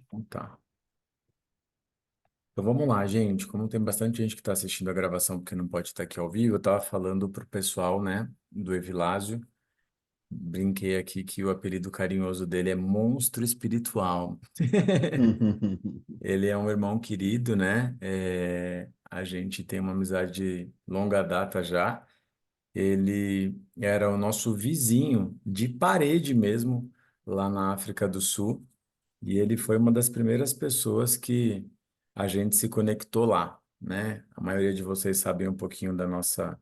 Então tá. Então vamos lá, gente. Como tem bastante gente que está assistindo a gravação porque não pode estar aqui ao vivo, eu estava falando pro pessoal, né, do Evilásio. Brinquei aqui que o apelido carinhoso dele é Monstro Espiritual. Ele é um irmão querido, né? A gente tem uma amizade de longa data já. Ele era o nosso vizinho de parede mesmo, lá na África do Sul. E ele foi uma das primeiras pessoas que a gente se conectou lá, né? A maioria de vocês sabem um pouquinho da nossa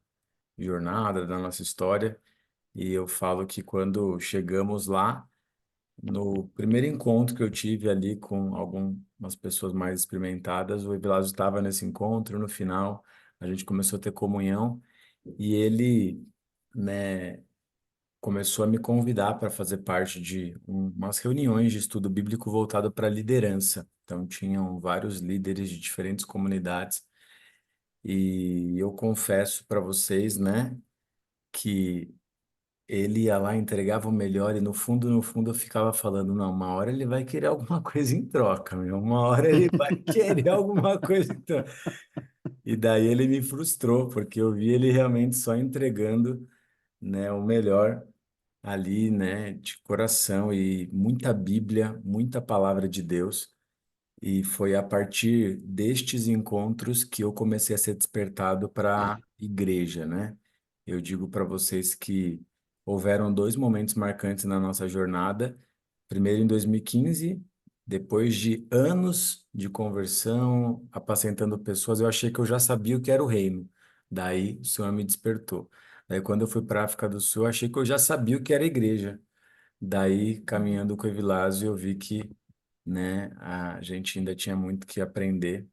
jornada, da nossa história. E eu falo que quando chegamos lá, no primeiro encontro que eu tive ali com algumas pessoas mais experimentadas, o Evilásio estava nesse encontro. No final, a gente começou a ter comunhão e ele, né, começou a me convidar para fazer parte de umas reuniões de estudo bíblico voltado para liderança. Então, tinham vários líderes de diferentes comunidades e eu confesso para vocês, né, que ele ia lá, entregava o melhor e no fundo, eu ficava falando, não, uma hora ele vai querer alguma coisa em troca, meu, uma hora ele vai querer alguma coisa em troca. E daí ele me frustrou, porque eu vi ele realmente só entregando, né, o melhor ali, né, de coração e muita Bíblia, muita palavra de Deus. E foi a partir destes encontros que eu comecei a ser despertado para a igreja, né? Eu digo para vocês que houveram dois momentos marcantes na nossa jornada. Primeiro em 2015, depois de anos de conversão, apacentando pessoas, eu achei que eu já sabia o que era o reino. Daí o Senhor me despertou. Daí quando eu fui para a África do Sul, eu achei que eu já sabia o que era igreja. Daí, caminhando com o Evilásio, eu vi que, né, a gente ainda tinha muito que aprender.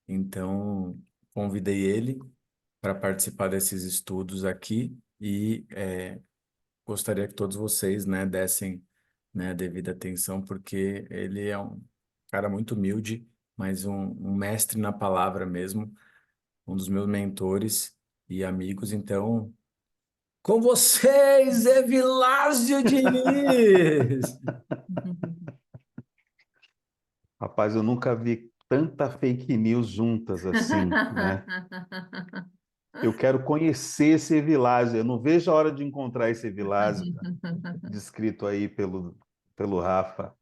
Então, convidei ele para participar desses estudos aqui e gostaria que todos vocês, né, dessem, né, a devida atenção, porque ele é um cara muito humilde, mas um mestre na palavra mesmo, um dos meus mentores e amigos. Então, com vocês, Evilásio Diniz! Rapaz, eu nunca vi tanta fake news juntas assim, né? Eu quero conhecer esse Evilásio. Eu não vejo a hora de encontrar esse Evilásio, cara, descrito aí pelo Rafa.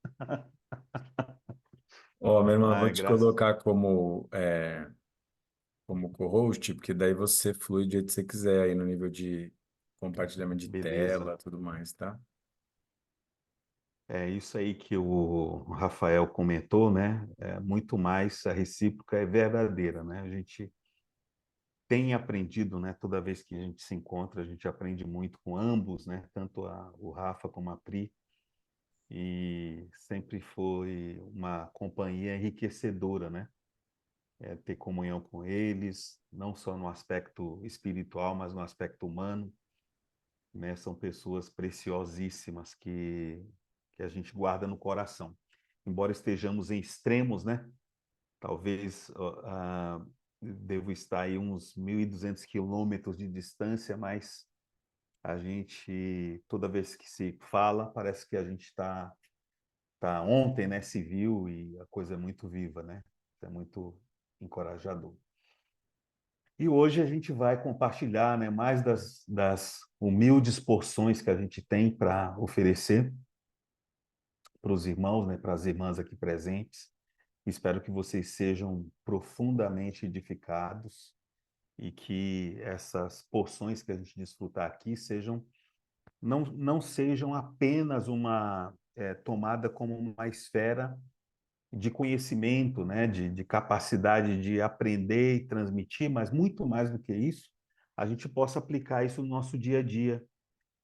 Ó, meu irmão, eu vou Ai, te graças. colocar como co-host, porque daí você flui do jeito que você quiser aí no nível de compartilhamento de Beleza. tela, tudo mais, tá? É isso aí que o Rafael comentou, né? É, muito mais a recíproca é verdadeira, né? A gente tem aprendido, né? Toda vez que a gente se encontra, a gente aprende muito com ambos, né? Tanto o Rafa como a Pri. E sempre foi uma companhia enriquecedora, né? Ter comunhão com eles, não só no aspecto espiritual, mas no aspecto humano, né? São pessoas preciosíssimas que a gente guarda no coração. Embora estejamos em extremos, né? Talvez devo estar aí uns 1.200 quilômetros de distância, mas a gente, toda vez que se fala, parece que a gente tá ontem, né, se viu e a coisa é muito viva, né? É muito encorajador. E hoje a gente vai compartilhar, né, mais das humildes porções que a gente tem para oferecer para os irmãos, né, para as irmãs aqui presentes. Espero que vocês sejam profundamente edificados e que essas porções que a gente desfrutar aqui não sejam apenas uma tomada como uma esfera de conhecimento, né, de capacidade de aprender e transmitir, mas muito mais do que isso, a gente possa aplicar isso no nosso dia a dia,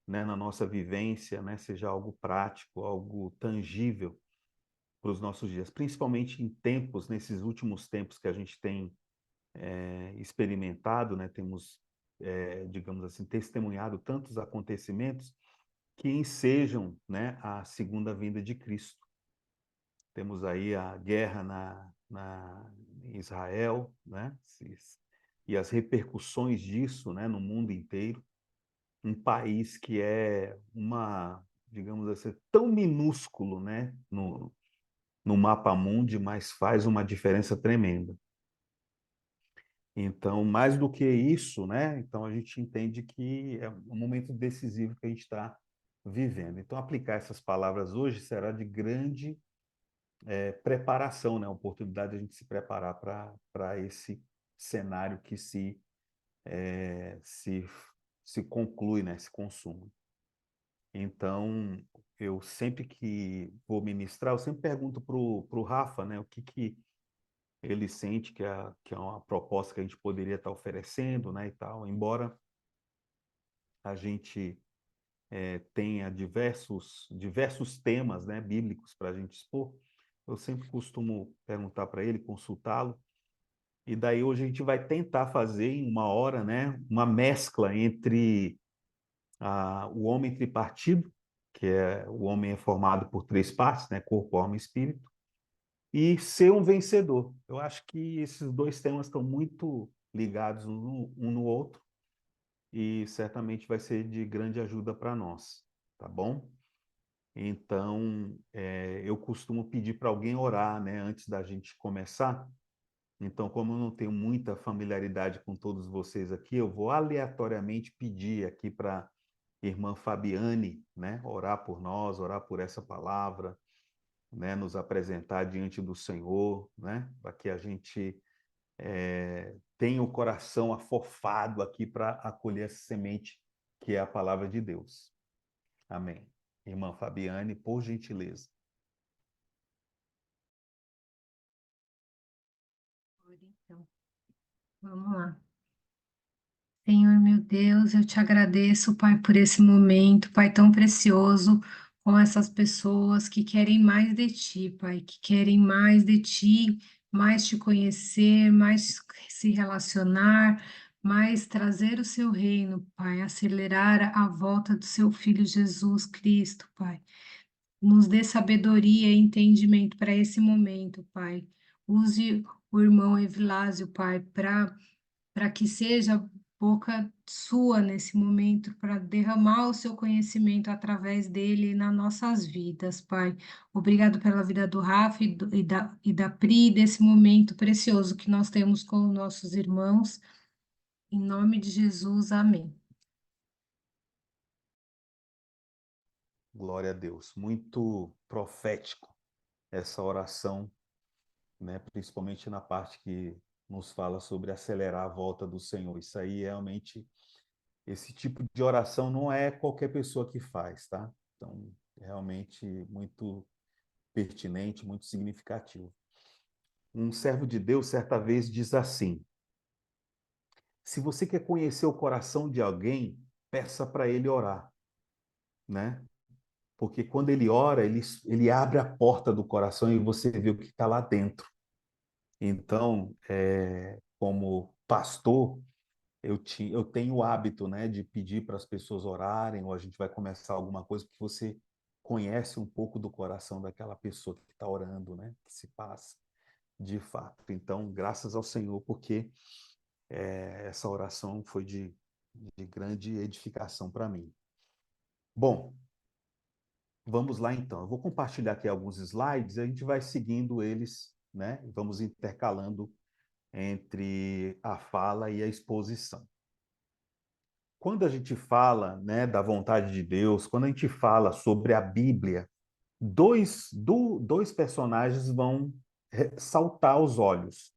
né, na nossa vivência, né, seja algo prático, algo tangível para os nossos dias, principalmente em tempos, nesses últimos tempos que a gente tem experimentado, né, temos, digamos assim, testemunhado tantos acontecimentos que ensejam, né, a segunda vinda de Cristo. Temos aí a guerra em Israel, né? E as repercussões disso, né, no mundo inteiro. Um país que é digamos assim, tão minúsculo, né, no mapa mundi, mas faz uma diferença tremenda. Então, mais do que isso, né? Então a gente entende que é um momento decisivo que a gente está vivendo. Então, aplicar essas palavras hoje será de grande preparação, né? Oportunidade de a gente se preparar para esse cenário que eh, se, se conclui, né? Se consuma. Então, eu sempre que vou ministrar, eu sempre pergunto para o Rafa, né? O que ele sente que é uma proposta que a gente poderia estar oferecendo, né? E tal. Embora a gente tenha diversos temas, né? Bíblicos para a gente expor, eu sempre costumo perguntar para ele, consultá-lo. E daí hoje a gente vai tentar fazer em uma hora, né, uma mescla entre o homem tripartido, que o homem é formado por três partes, né, corpo, alma e espírito, e ser um vencedor. Eu acho que esses dois temas estão muito ligados um no outro e certamente vai ser de grande ajuda para nós, tá bom? Então, eu costumo pedir para alguém orar, né, antes da gente começar. Então, como eu não tenho muita familiaridade com todos vocês aqui, eu vou aleatoriamente pedir aqui para a irmã Fabiane, né, orar por nós, orar por essa palavra, né, nos apresentar diante do Senhor, né, para que a gente tenha o coração afofado aqui para acolher essa semente que é a palavra de Deus. Amém. Irmã Fabiane, por gentileza. Então, vamos lá. Senhor meu Deus, eu te agradeço, Pai, por esse momento, Pai, tão precioso, com essas pessoas que querem mais de Ti, Pai, que querem mais de Ti, mais Te conhecer, mais se relacionar, mais trazer o Seu reino, Pai, acelerar a volta do Seu Filho Jesus Cristo, Pai. Nos dê sabedoria e entendimento para esse momento, Pai. Use o irmão Evilásio, Pai, para que seja boca sua nesse momento, para derramar o seu conhecimento através dele nas nossas vidas, Pai. Obrigado pela vida do Rafa e da Pri, desse momento precioso que nós temos com os nossos irmãos. Em nome de Jesus, amém. Glória a Deus. Muito profético essa oração, né? Principalmente na parte que nos fala sobre acelerar a volta do Senhor. Isso aí realmente, esse tipo de oração não é qualquer pessoa que faz, tá? Então, realmente muito pertinente, muito significativo. Um servo de Deus certa vez diz assim: se você quer conhecer o coração de alguém, peça para ele orar, né? Porque quando ele ora, ele abre a porta do coração e você vê o que está lá dentro. Então, como pastor, eu tenho o hábito, né, de pedir para as pessoas orarem, ou a gente vai começar alguma coisa, porque você conhece um pouco do coração daquela pessoa que está orando, né, que se passa, de fato. Então, graças ao Senhor, porque essa oração foi de grande edificação para mim. Bom, vamos lá então. Eu vou compartilhar aqui alguns slides, a gente vai seguindo eles, né, vamos intercalando entre a fala e a exposição. Quando a gente fala, né, da vontade de Deus, quando a gente fala sobre a Bíblia, dois personagens vão saltar aos olhos: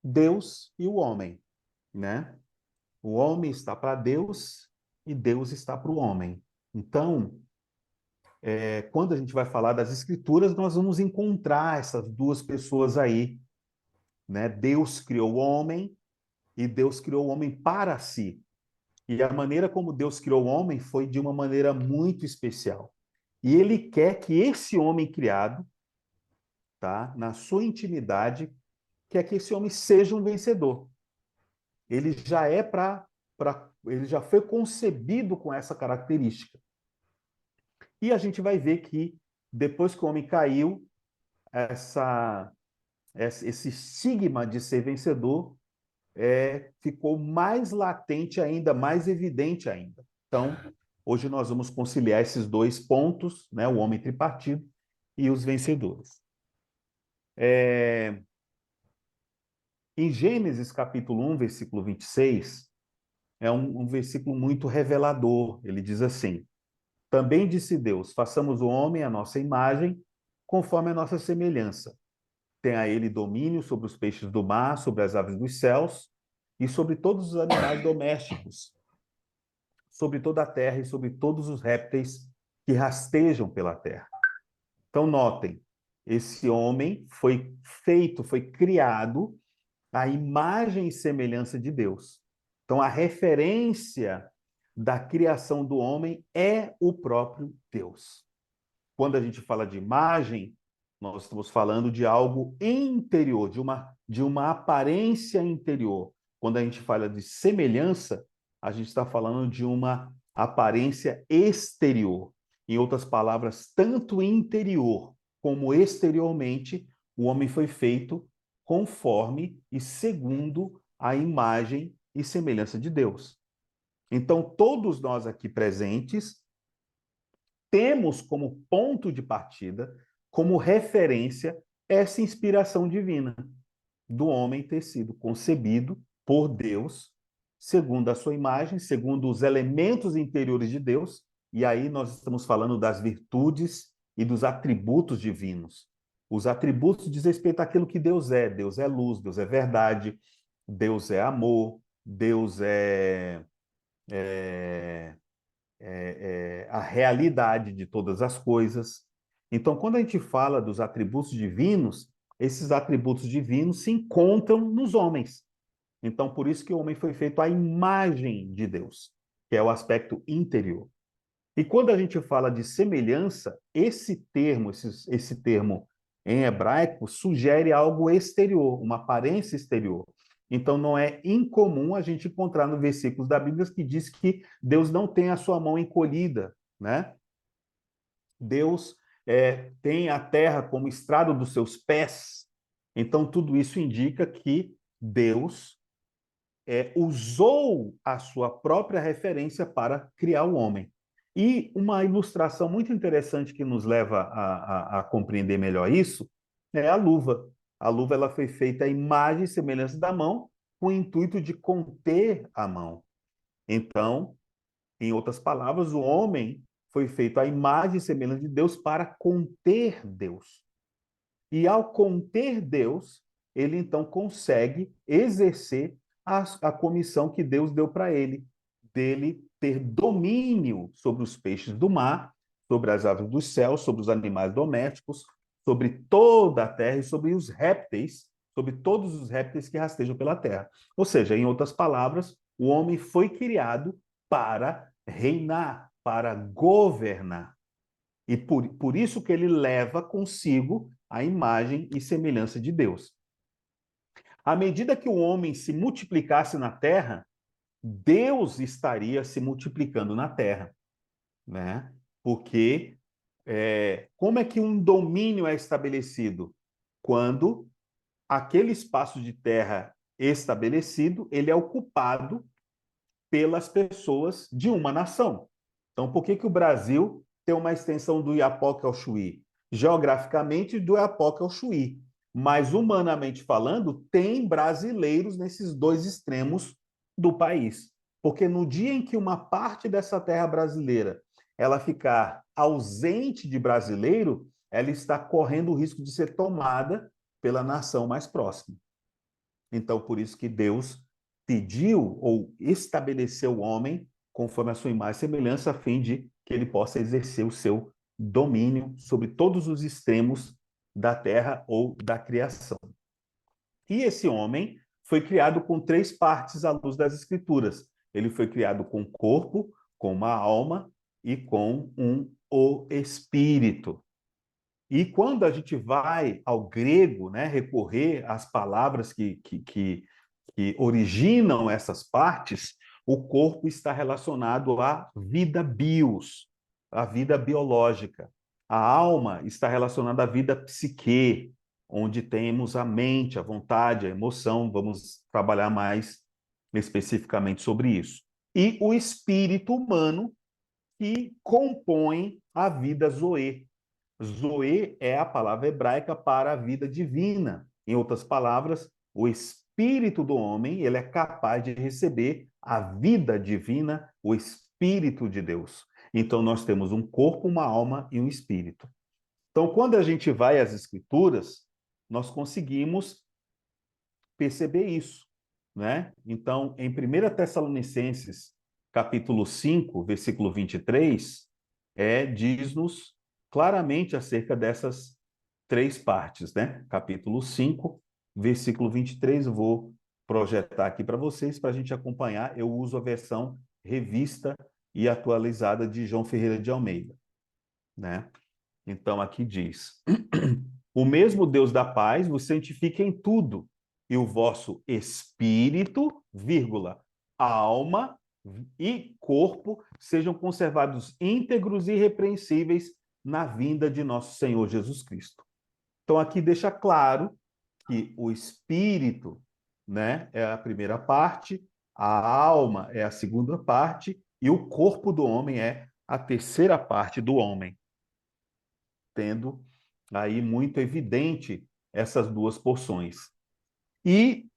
Deus e o homem, né? O homem está para Deus e Deus está para o homem. Então, quando a gente vai falar das Escrituras, nós vamos encontrar essas duas pessoas aí, né? Deus criou o homem e Deus criou o homem para si. E a maneira como Deus criou o homem foi de uma maneira muito especial. E ele quer que esse homem criado, tá, na sua intimidade, quer que esse homem seja um vencedor. Ele já ele já foi concebido com essa característica. E a gente vai ver que depois que o homem caiu, esse estigma de ser vencedor ficou mais latente ainda, mais evidente ainda. Então, hoje nós vamos conciliar esses dois pontos, né, o homem tripartido e os vencedores. Em Gênesis capítulo 1, versículo 26, é um versículo muito revelador. Ele diz assim: também disse Deus, façamos o homem à nossa imagem, conforme a nossa semelhança. Tenha ele domínio sobre os peixes do mar, sobre as aves dos céus e sobre todos os animais domésticos, sobre toda a terra e sobre todos os répteis que rastejam pela terra. Então, notem, esse homem foi feito, foi criado à imagem e semelhança de Deus. Então, a referência da criação do homem é o próprio Deus. Quando a gente fala de imagem, nós estamos falando de algo interior, de uma aparência interior. Quando a gente fala de semelhança, a gente está falando de uma aparência exterior. Em outras palavras, tanto interior como exteriormente, o homem foi feito conforme e segundo a imagem e semelhança de Deus. Então, todos nós aqui presentes temos como ponto de partida, como referência, essa inspiração divina do homem ter sido concebido por Deus, segundo a sua imagem, segundo os elementos interiores de Deus, e aí nós estamos falando das virtudes e dos atributos divinos. Os atributos diz respeito àquilo que Deus é. Deus é luz, Deus é verdade, Deus é amor, Deus é a realidade de todas as coisas. Então, quando a gente fala dos atributos divinos, esses atributos divinos se encontram nos homens. Então, por isso que o homem foi feito à imagem de Deus, que é o aspecto interior. E quando a gente fala de semelhança, esse termo em hebraico sugere algo exterior, uma aparência exterior. Então não é incomum a gente encontrar no versículos da Bíblia que diz que Deus não tem a sua mão encolhida, né? Deus tem a terra como estrado dos seus pés. Então tudo isso indica que Deus usou a sua própria referência para criar o homem. E uma ilustração muito interessante que nos leva a compreender melhor isso é a luva. A luva ela foi feita à imagem e semelhança da mão, com o intuito de conter a mão. Então, em outras palavras, o homem foi feito à imagem e semelhança de Deus para conter Deus. E ao conter Deus, ele então consegue exercer a comissão que Deus deu para ele, dele ter domínio sobre os peixes do mar, sobre as aves dos céus, sobre os animais domésticos, sobre toda a terra e sobre os répteis, sobre todos os répteis que rastejam pela terra. Ou seja, em outras palavras, o homem foi criado para reinar, para governar. E por isso que ele leva consigo a imagem e semelhança de Deus. À medida que o homem se multiplicasse na terra, Deus estaria se multiplicando na terra, né? Porque como é que um domínio é estabelecido? Quando aquele espaço de terra estabelecido, ele é ocupado pelas pessoas de uma nação. Então, por que o Brasil tem uma extensão do Iapoque ao Chuí? Geograficamente, do Iapoque ao Chuí. Mas, humanamente falando, tem brasileiros nesses dois extremos do país. Porque no dia em que uma parte dessa terra brasileira ela ficar ausente de brasileiro, ela está correndo o risco de ser tomada pela nação mais próxima. Então, por isso que Deus pediu ou estabeleceu o homem conforme a sua imagem e semelhança, a fim de que ele possa exercer o seu domínio sobre todos os extremos da terra ou da criação. E esse homem foi criado com três partes à luz das Escrituras. Ele foi criado com um corpo, com uma alma e com o espírito. E quando a gente vai ao grego, né, recorrer às palavras que originam essas partes, o corpo está relacionado à vida bios, à vida biológica. A alma está relacionada à vida psique, onde temos a mente, a vontade, a emoção. Vamos trabalhar mais especificamente sobre isso. E o espírito humano, que compõe a vida zoe, Zoe é a palavra hebraica para a vida divina. Em outras palavras, o espírito do homem, ele é capaz de receber a vida divina, o espírito de Deus. Então nós temos um corpo, uma alma e um espírito. Então, quando a gente vai às escrituras, nós conseguimos perceber isso, né? Então, em 1 Tessalonicenses, capítulo 5, versículo 23, diz-nos claramente acerca dessas três partes, né? Capítulo 5, versículo 23, eu vou projetar aqui para vocês, para a gente acompanhar. Eu uso a versão revista e atualizada de João Ferreira de Almeida, né? Então, aqui diz: o mesmo Deus da paz vos santifique em tudo, e o vosso espírito, vírgula, alma e corpo sejam conservados íntegros e irrepreensíveis na vinda de nosso Senhor Jesus Cristo. Então, aqui deixa claro que o espírito, né, é a primeira parte, a alma é a segunda parte, e o corpo do homem é a terceira parte do homem, tendo aí muito evidente essas duas porções. E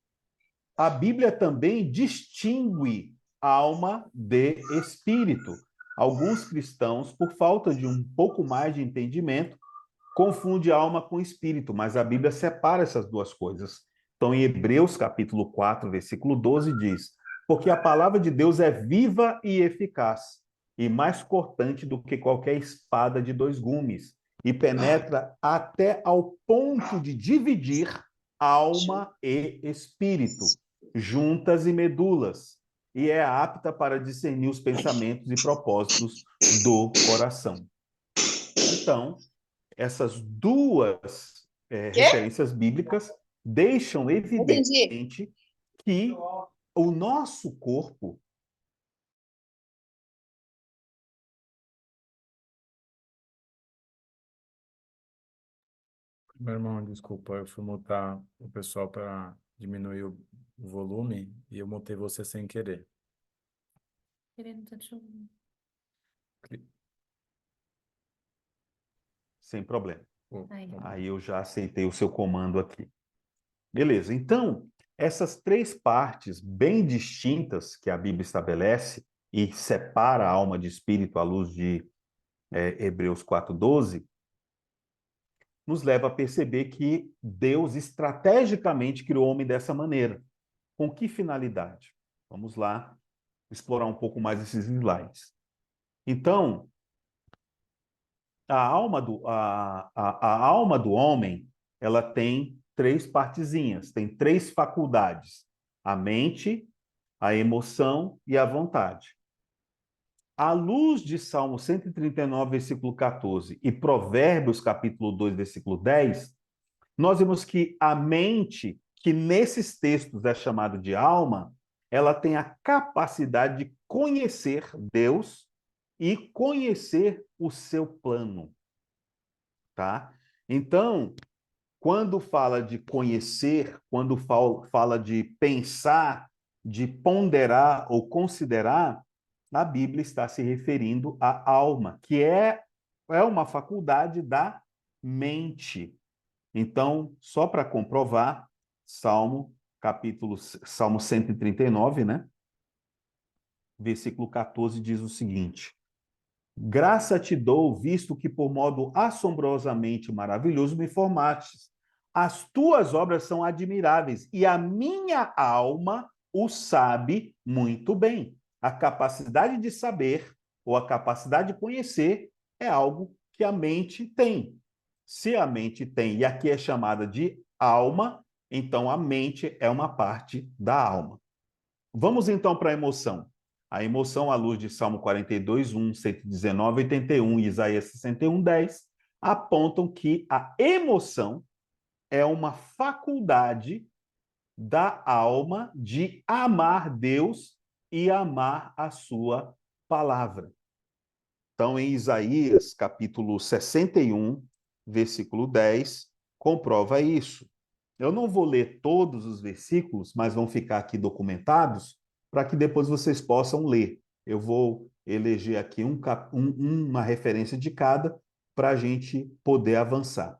a Bíblia também distingue alma de espírito. Alguns cristãos, por falta de um pouco mais de entendimento, confundem alma com espírito, mas a Bíblia separa essas duas coisas. Então, em Hebreus, capítulo 4, versículo 12, diz: porque a palavra de Deus é viva e eficaz, e mais cortante do que qualquer espada de dois gumes, e penetra até ao ponto de dividir alma e espírito, juntas e medulas, e é apta para discernir os pensamentos e propósitos do coração. Então, essas duas referências bíblicas deixam evidente que o nosso corpo. Meu irmão, desculpa, eu fui mutar o pessoal para diminuir o volume e eu mutei você sem querer. Sem problema. Pô, Aí eu já aceitei o seu comando aqui. Beleza, então, essas três partes bem distintas que a Bíblia estabelece e separa a alma de espírito à luz de Hebreus 4:12, nos leva a perceber que Deus estrategicamente criou o homem dessa maneira. Com que finalidade? Vamos lá explorar um pouco mais esses slides. Então, a alma do homem, ela tem três partezinhas, tem três faculdades: a mente, a emoção e a vontade. À luz de Salmo 139, versículo 14, e Provérbios, capítulo 2, versículo 10, nós vemos que a mente, que nesses textos é chamado de alma, ela tem a capacidade de conhecer Deus e conhecer o seu plano, tá? Então, quando fala de conhecer, quando fala de pensar, de ponderar ou considerar, a Bíblia está se referindo à alma, que é uma faculdade da mente. Então, só para comprovar, Salmo 139, né? Versículo 14 diz o seguinte: graça te dou, visto que por modo assombrosamente maravilhoso me formastes. As tuas obras são admiráveis e a minha alma o sabe muito bem. A capacidade de saber ou a capacidade de conhecer é algo que a mente tem. Se a mente tem, e aqui é chamada de alma, então a mente é uma parte da alma. Vamos então para a emoção. A emoção, à luz de Salmo 42, 1, 119, 81 e Isaías 61, 10, apontam que a emoção é uma faculdade da alma de amar Deus e amar a sua palavra. Então, em Isaías, capítulo 61, versículo 10, comprova isso. Eu não vou ler todos os versículos, mas vão ficar aqui documentados para que depois vocês possam ler. Eu vou eleger aqui uma referência de cada para a gente poder avançar.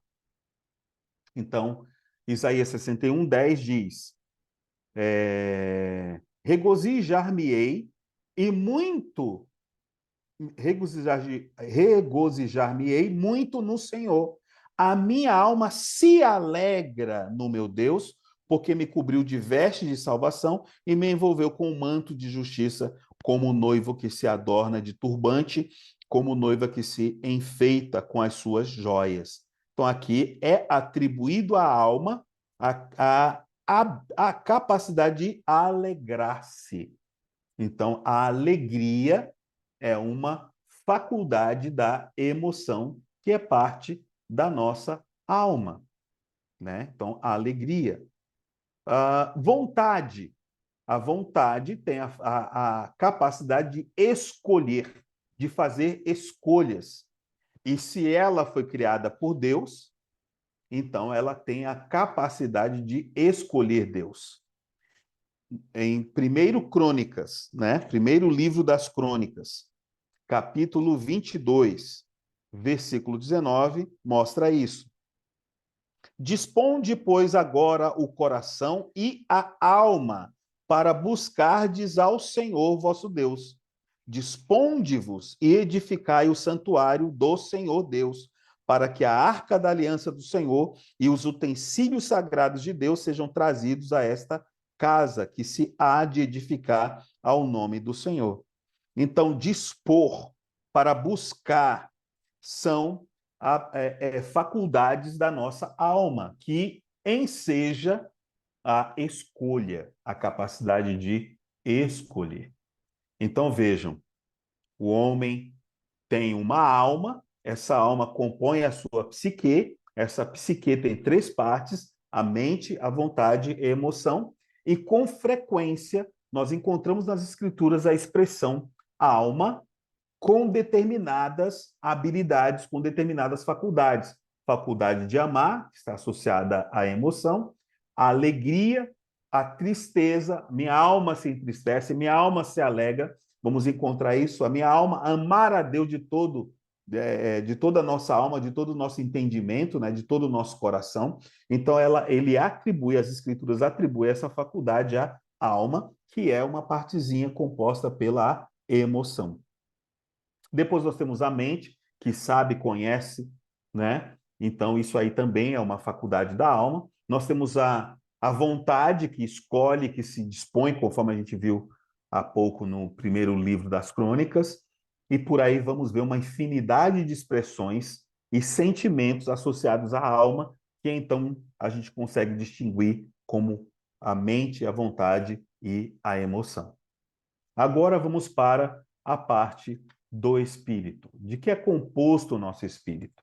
Então, Isaías 61:10 diz: regozijar-me-ei e muito regozijar-me-ei muito no Senhor. A minha alma se alegra no meu Deus, porque me cobriu de vestes de salvação e me envolveu com um manto de justiça, como noivo que se adorna de turbante, como noiva que se enfeita com as suas joias. Então, aqui é atribuído à alma a capacidade de alegrar-se. Então, a alegria é uma faculdade da emoção que é parte da nossa alma, né? Então, a alegria. A vontade. A vontade tem a capacidade de escolher, de fazer escolhas. E se ela foi criada por Deus, então ela tem a capacidade de escolher Deus. Em 1 Crônicas, né? Primeiro livro das Crônicas, capítulo 22, versículo 19, mostra isso. Disponde, pois, agora o coração e a alma para buscardes ao Senhor vosso Deus. Disponde-vos e edificai o santuário do Senhor Deus, para que a arca da aliança do Senhor e os utensílios sagrados de Deus sejam trazidos a esta casa que se há de edificar ao nome do Senhor. Então, dispor para buscar são faculdades da nossa alma, que enseja a escolha, a capacidade de escolher. Então, vejam, o homem tem uma alma, essa alma compõe a sua psique, essa psique tem três partes, a mente, a vontade e a emoção, e com frequência nós encontramos nas escrituras a expressão alma com determinadas habilidades, com determinadas faculdades. Faculdade de amar, que está associada à emoção, a alegria, a tristeza, minha alma se entristece, minha alma se alegra, vamos encontrar isso, a minha alma amar a Deus de toda a nossa alma, de todo o nosso entendimento, né, de todo o nosso coração. Então, ele atribui, as escrituras atribuem essa faculdade à alma, que é uma partezinha composta pela emoção. Depois nós temos a mente, que sabe, conhece, né? Então, isso aí também é uma faculdade da alma. Nós temos a vontade, que escolhe, que se dispõe, conforme a gente viu há pouco no primeiro livro das Crônicas. E por aí vamos ver uma infinidade de expressões e sentimentos associados à alma, que então a gente consegue distinguir como a mente, a vontade e a emoção. Agora vamos para a parte do espírito. De que é composto o nosso espírito?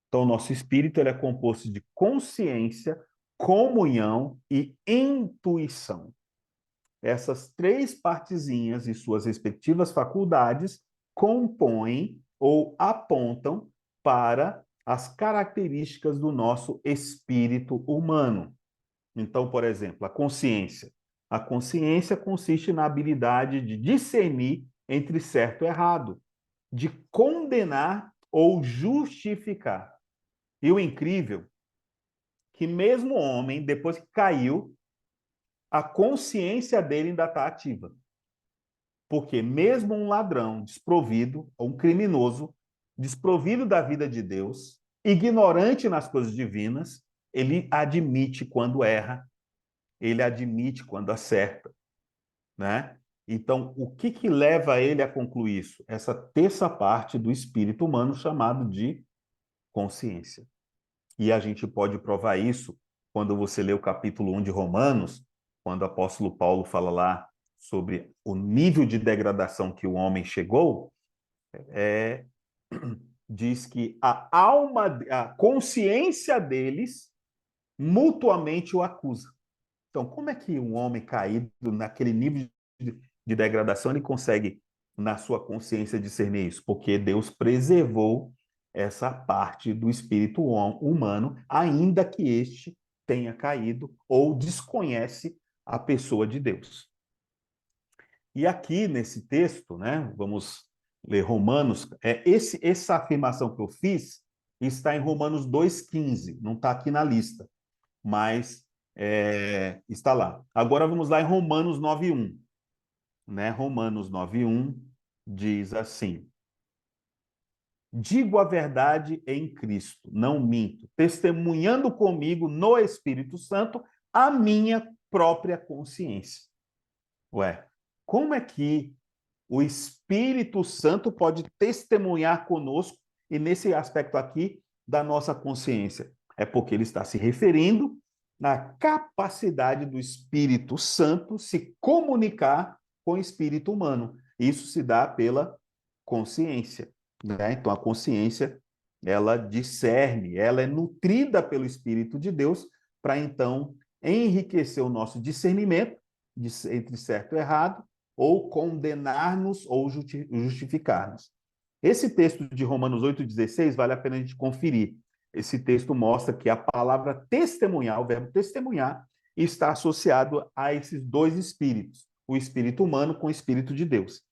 Então, o nosso espírito ele é composto de consciência, comunhão e intuição. Essas três partezinhas e suas respectivas faculdades compõem ou apontam para as características do nosso espírito humano. Então, por exemplo, a consciência. A consciência consiste na habilidade de discernir entre certo e errado, de condenar ou justificar. E o incrível é que mesmo o homem, depois que caiu, a consciência dele ainda está ativa. Porque mesmo um ladrão desprovido, ou um criminoso, desprovido da vida de Deus, ignorante nas coisas divinas, ele admite quando erra, ele admite quando acerta, né? Então, o que leva ele a concluir isso? Essa terça parte do espírito humano chamado de consciência. E a gente pode provar isso quando você lê o capítulo 1 de Romanos, quando o apóstolo Paulo fala lá sobre o nível de degradação que o homem chegou, diz que a alma, a consciência deles mutuamente o acusa. Então, como é que um homem caído naquele nível de degradação ele consegue, na sua consciência, discernir isso? Porque Deus preservou essa parte do espírito humano, ainda que este tenha caído ou desconhece a pessoa de Deus. E aqui nesse texto, né, vamos ler Romanos, essa afirmação que eu fiz está em Romanos 2,15. Não está aqui na lista, mas está lá. Agora vamos lá em Romanos 9,1. Né? Romanos 9,1 diz assim: digo a verdade em Cristo, não minto, testemunhando comigo no Espírito Santo a minha própria consciência. Ué, como é que o Espírito Santo pode testemunhar conosco, e nesse aspecto aqui da nossa consciência? É porque ele está se referindo na capacidade do Espírito Santo se comunicar com o espírito humano. Isso se dá pela consciência, né? Então a consciência, ela discerne, ela é nutrida pelo Espírito de Deus para então enriquecer o nosso discernimento entre certo e errado, ou condenar-nos ou justificar-nos. Esse texto de Romanos 8,16 vale a pena a gente conferir. Esse texto mostra que a palavra testemunhar, o verbo testemunhar, está associado a esses dois espíritos, o espírito humano com o espírito de Deus.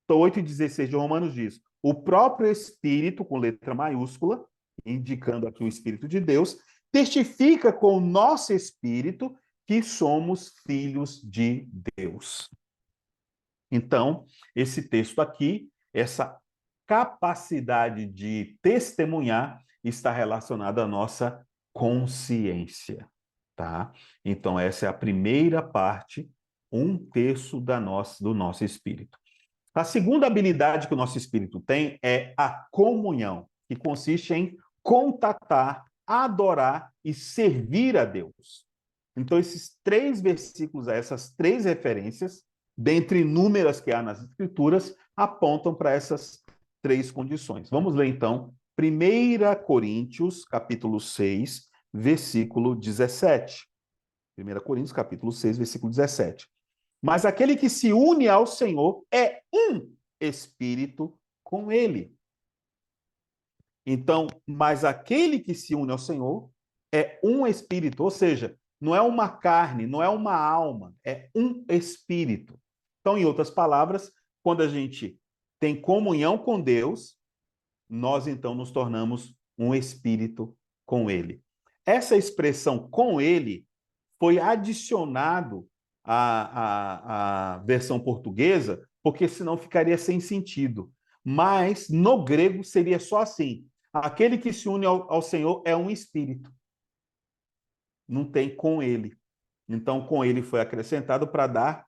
Então, 8,16 de Romanos diz: o próprio Espírito, com letra maiúscula, indicando aqui o Espírito de Deus, testifica com o nosso espírito que somos filhos de Deus. Então, esse texto aqui, essa capacidade de testemunhar, está relacionada à nossa consciência, tá? Então, essa é a primeira parte, 1/3 do nosso espírito. A segunda habilidade que o nosso espírito tem é a comunhão, que consiste em contatar, adorar e servir a Deus. Então, esses 3 versículos, essas 3 referências, dentre inúmeras que há nas Escrituras, apontam para essas 3 condições. Vamos ler, então, 1 Coríntios, capítulo 6, versículo 17. 1 Coríntios, capítulo 6, versículo 17. Mas aquele que se une ao Senhor é um espírito com ele. Então, mas aquele que se une ao Senhor é um espírito, ou seja, não é uma carne, não é uma alma, é um espírito. Então, em outras palavras, quando a gente tem comunhão com Deus, nós então nos tornamos um espírito com ele. Essa expressão com ele foi adicionado à versão portuguesa, porque senão ficaria sem sentido. Mas no grego seria só assim: aquele que se une ao Senhor é um espírito. Não tem com ele. Então, com ele foi acrescentado para dar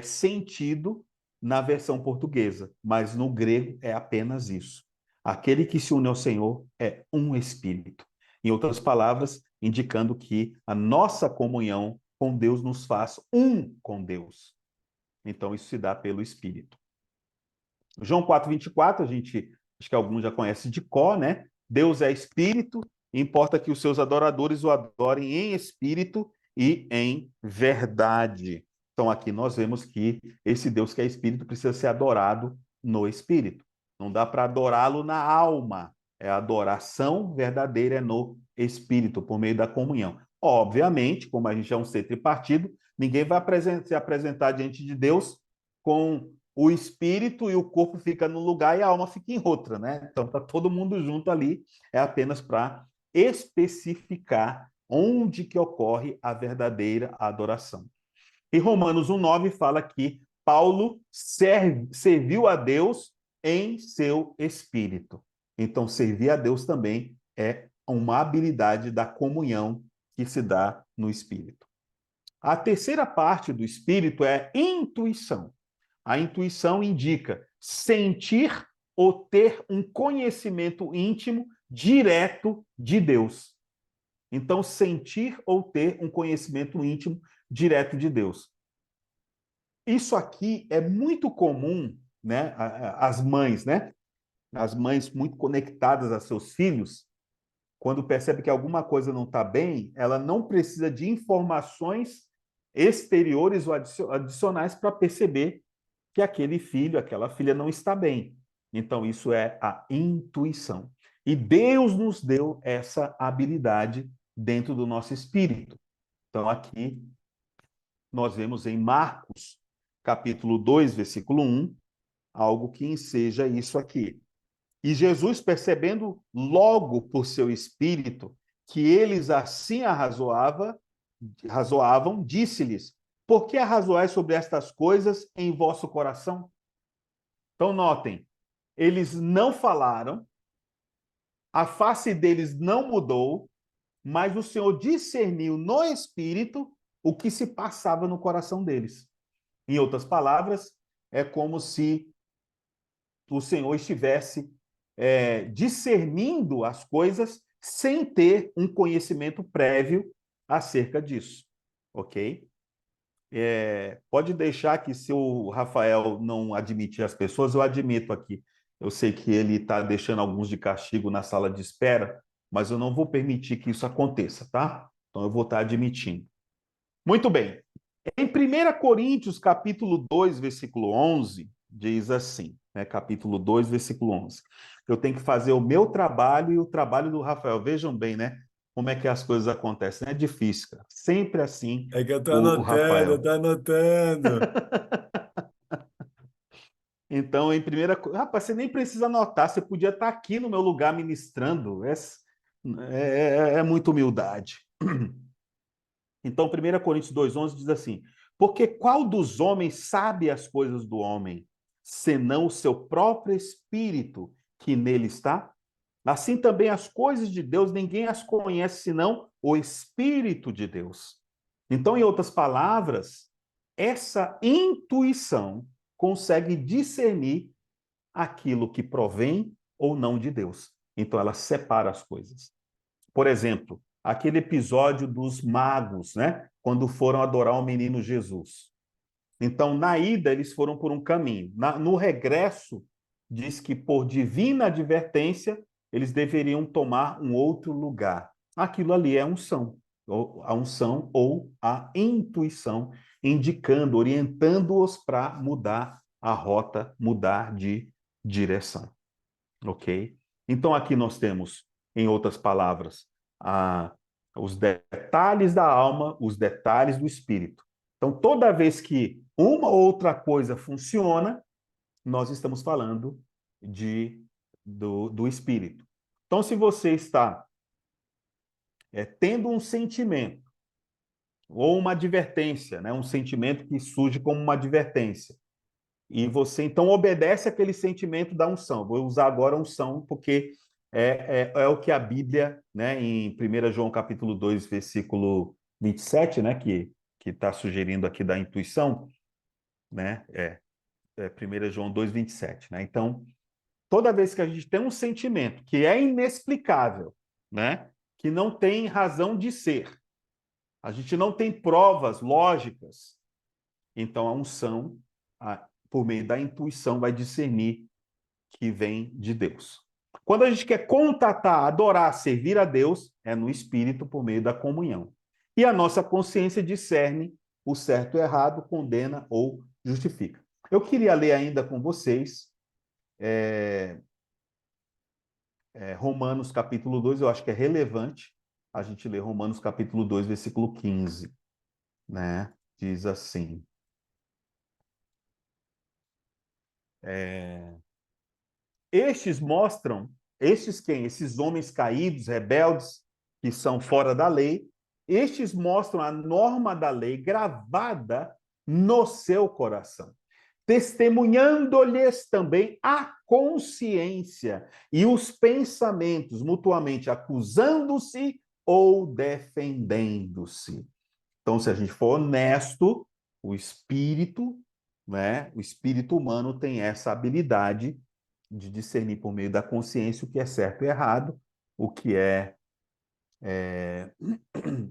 sentido na versão portuguesa, mas no grego é apenas isso. Aquele que se une ao Senhor é um espírito. Em outras palavras, indicando que a nossa comunhão com Deus nos faz um com Deus. Então, isso se dá pelo Espírito. João 4,24, acho que alguns já conhecem de cor, né? Deus é Espírito, importa que os seus adoradores o adorem em Espírito e em verdade. Então, aqui nós vemos que esse Deus que é Espírito precisa ser adorado no Espírito. Não dá para adorá-lo na alma. A adoração verdadeira é no Espírito, por meio da comunhão. Obviamente, como a gente é um ser tripartido, ninguém vai se apresentar diante de Deus com o espírito e o corpo fica num lugar e a alma fica em outra, né? Então tá todo mundo junto ali, é apenas para especificar onde que ocorre a verdadeira adoração. E Romanos 1,9 fala que Paulo serviu a Deus em seu espírito. Então, servir a Deus também é uma habilidade da comunhão que se dá no espírito. A terceira parte do espírito é intuição. A intuição indica sentir ou ter um conhecimento íntimo direto de Deus. Então, sentir ou ter um conhecimento íntimo direto de Deus. Isso aqui é muito comum, né? As mães, né? As mães muito conectadas a seus filhos, quando percebe que alguma coisa não está bem, ela não precisa de informações exteriores ou adicionais para perceber que aquele filho, aquela filha não está bem. Então, isso é a intuição. E Deus nos deu essa habilidade dentro do nosso espírito. Então, aqui nós vemos em Marcos, capítulo 2, versículo 1, algo que enseja isso aqui. E Jesus, percebendo logo por seu espírito que eles assim arrazoavam, disse-lhes: por que arrazoais sobre estas coisas em vosso coração? Então, notem, eles não falaram, a face deles não mudou, mas o Senhor discerniu no espírito o que se passava no coração deles. Em outras palavras, é como se o Senhor estivesse discernindo as coisas sem ter um conhecimento prévio acerca disso, ok? Pode deixar que, se o Rafael não admitir as pessoas, eu admito aqui. Eu sei que ele está deixando alguns de castigo na sala de espera, mas eu não vou permitir que isso aconteça, tá? Então eu vou estar admitindo. Muito bem. Em 1 Coríntios, capítulo 2, versículo 11, diz assim, né? Capítulo 2, versículo 11. Eu tenho que fazer o meu trabalho e o trabalho do Rafael. Vejam bem, né? Como é que as coisas acontecem. É difícil, cara. Sempre assim, É que eu tô o anotando, eu Rafael. tô anotando. Então, Rapaz, você nem precisa anotar, você podia estar aqui no meu lugar ministrando. É muita humildade. Então, 1 Coríntios 2,11 diz assim: porque qual dos homens sabe as coisas do homem, senão o seu próprio espírito que nele está? Assim também as coisas de Deus, ninguém as conhece senão o Espírito de Deus. Então, em outras palavras, essa intuição consegue discernir aquilo que provém ou não de Deus. Então, ela separa as coisas. Por exemplo, aquele episódio dos magos, né? Quando foram adorar o menino Jesus. Então, na ida, eles foram por um caminho. No regresso, diz que, por divina advertência, eles deveriam tomar um outro lugar. Aquilo ali é unção, a unção ou a intuição, indicando, orientando-os para mudar a rota, mudar de direção. Ok? Então, aqui nós temos, em outras palavras, os detalhes da alma, os detalhes do espírito. Então, toda vez que uma ou outra coisa funciona, nós estamos falando do espírito. Então, se você está tendo um sentimento ou uma advertência, né, um sentimento que surge como uma advertência, e você então obedece aquele sentimento da unção. Vou usar agora a unção porque é o que a Bíblia, né, em 1 João capítulo 2, versículo 27, né, que está sugerindo aqui da intuição, né, 1 João 2, 27. Né? Então, toda vez que a gente tem um sentimento que é inexplicável, né, que não tem razão de ser, a gente não tem provas lógicas, então a unção, por meio da intuição, vai discernir que vem de Deus. Quando a gente quer contatar, adorar, servir a Deus, é no Espírito por meio da comunhão. E a nossa consciência discerne o certo e o errado, condena ou justifica. Eu queria ler ainda com vocês Romanos capítulo 2, eu acho que é relevante a gente ler Romanos capítulo 2, versículo 15. Né? Diz assim: estes mostram, estes quem? Esses homens caídos, rebeldes, que são fora da lei, estes mostram a norma da lei gravada no seu coração, testemunhando-lhes também a consciência e os pensamentos, mutuamente acusando-se ou defendendo-se. Então, se a gente for honesto, o espírito, né, o espírito humano tem essa habilidade de discernir por meio da consciência o que é certo e errado, o que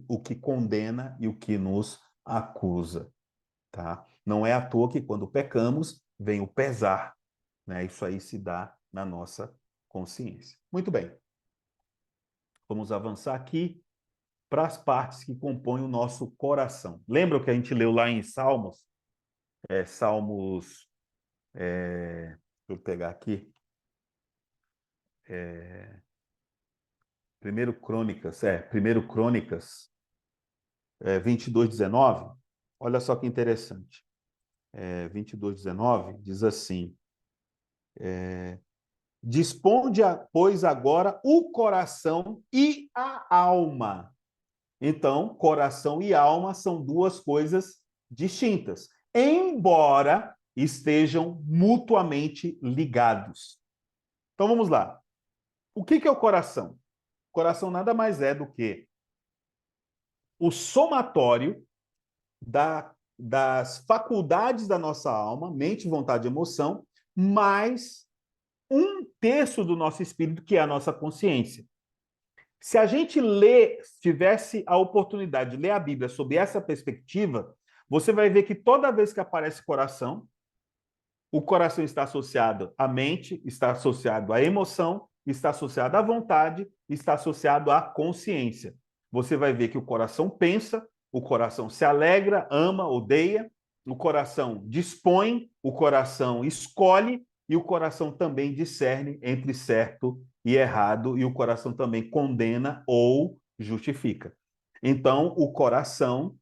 o que condena e o que nos acusa, tá? Não é à toa que quando pecamos vem o pesar, né? Isso aí se dá na nossa consciência. Muito bem. Vamos avançar aqui para as partes que compõem o nosso coração. Lembra o que a gente leu lá em Salmos? Salmos, deixa eu pegar aqui, Primeiro Crônicas, 22:19. Olha só que interessante. 22:19 diz assim: Disponde, pois, agora o coração e a alma. Então, coração e alma são duas coisas distintas, embora estejam mutuamente ligados. Então, vamos lá. O que é o coração? O coração nada mais é do que o somatório das faculdades da nossa alma, mente, vontade e emoção, mais um terço do nosso espírito, que é a nossa consciência. Se a gente tivesse a oportunidade de ler a Bíblia sob essa perspectiva, você vai ver que toda vez que aparece coração, o coração está associado à mente, está associado à emoção, está associado à vontade, está associado à consciência. Você vai ver que o coração pensa, o coração se alegra, ama, odeia, o coração dispõe, o coração escolhe e o coração também discerne entre certo e errado, e o coração também condena ou justifica. Então, o coração,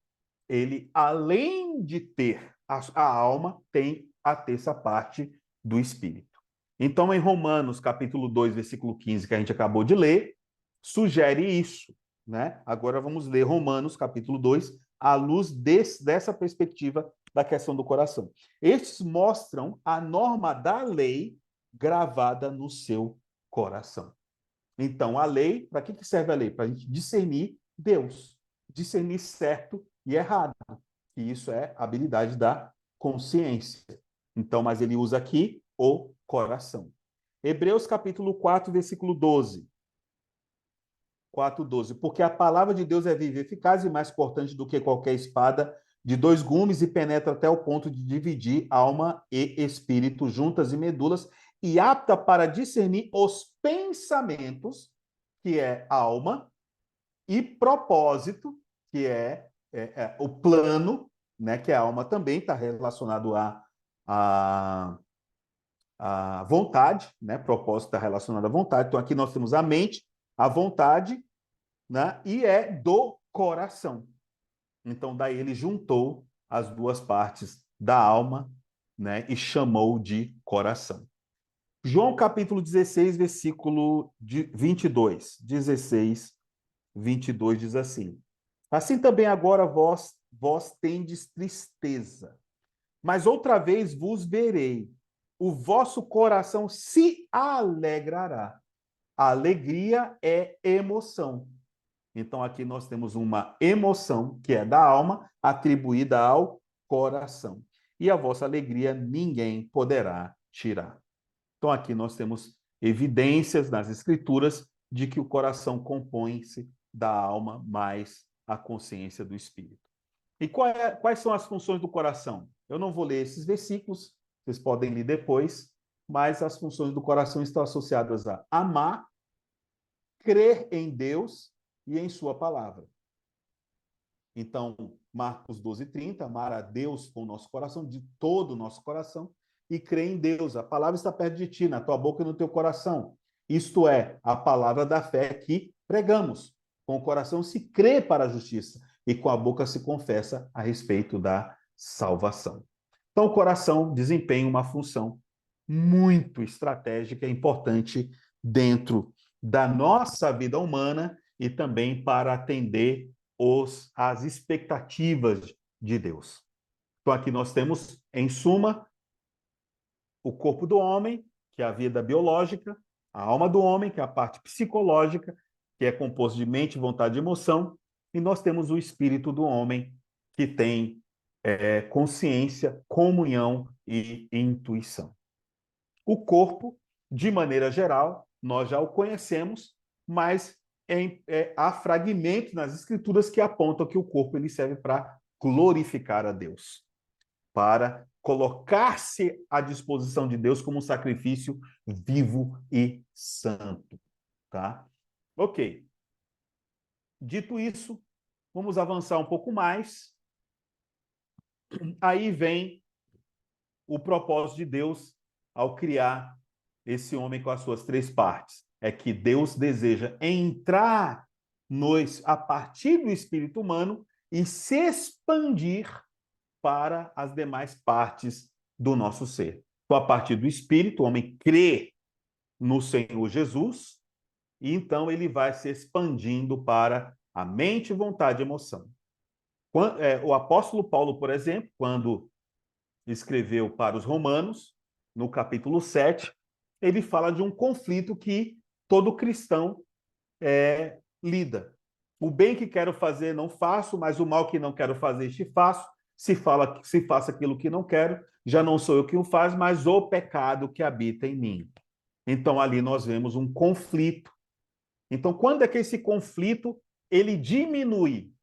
ele, além de ter a alma, tem a terça parte do espírito. Então, em Romanos, capítulo 2, versículo 15, que a gente acabou de ler, sugere isso, né? Agora vamos ler Romanos, capítulo 2, à luz dessa perspectiva da questão do coração. Estes mostram a norma da lei gravada no seu coração. Então, a lei, para que serve a lei? Para a gente discernir Deus, discernir certo e errado. E isso é a habilidade da consciência. Então, mas ele usa aqui o coração. Hebreus capítulo 4, versículo 12. 4:12. Porque a palavra de Deus é viva, eficaz e mais cortante do que qualquer espada de dois gumes e penetra até o ponto de dividir alma e espírito, juntas e medulas, e apta para discernir os pensamentos, que é alma, e propósito, que é o plano, né, que a alma também está relacionado a vontade, né? Propósito está relacionado à vontade. Então, aqui nós temos a mente, a vontade, né? E é do coração. Então, daí ele juntou as duas partes da alma, né? E chamou de coração. João capítulo 16, versículo 22. 16, 22 diz assim: assim também agora vós tendes tristeza, mas outra vez vos verei, o vosso coração se alegrará. A alegria é emoção. Então, aqui nós temos uma emoção, que é da alma, atribuída ao coração. E a vossa alegria ninguém poderá tirar. Então, aqui nós temos evidências nas Escrituras de que o coração compõe-se da alma mais a consciência do espírito. E quais são as funções do coração? Eu não vou ler esses versículos, vocês podem ler depois, mas as funções do coração estão associadas a amar, crer em Deus e em sua palavra. Então, Marcos 12:30, amar a Deus com o nosso coração, de todo o nosso coração, e crer em Deus. A palavra está perto de ti, na tua boca e no teu coração. Isto é, a palavra da fé que pregamos. Com o coração se crê para a justiça, e com a boca se confessa a respeito da salvação. Então, o coração desempenha uma função muito estratégica e importante dentro da nossa vida humana e também para atender as expectativas de Deus. Então, aqui nós temos, em suma, o corpo do homem, que é a vida biológica, a alma do homem, que é a parte psicológica, que é composto de mente, vontade e emoção, e nós temos o espírito do homem, que tem consciência, comunhão e intuição. O corpo, de maneira geral, nós já o conhecemos, mas há fragmentos nas Escrituras que apontam que o corpo ele serve para glorificar a Deus, para colocar-se à disposição de Deus como um sacrifício vivo e santo. Tá? Ok. Dito isso, vamos avançar um pouco mais. Aí vem o propósito de Deus ao criar esse homem com as suas três partes. É que Deus deseja entrar a partir do espírito humano e se expandir para as demais partes do nosso ser. Então, a partir do espírito, o homem crê no Senhor Jesus, e então ele vai se expandindo para a mente, vontade e emoção. O apóstolo Paulo, por exemplo, quando escreveu para os Romanos, no capítulo 7, ele fala de um conflito que todo cristão lida. O bem que quero fazer não faço, mas o mal que não quero fazer este faço. Se faça aquilo que não quero, já não sou eu que o faz, mas o pecado que habita em mim. Então ali nós vemos um conflito. Então quando é que esse conflito ele diminui?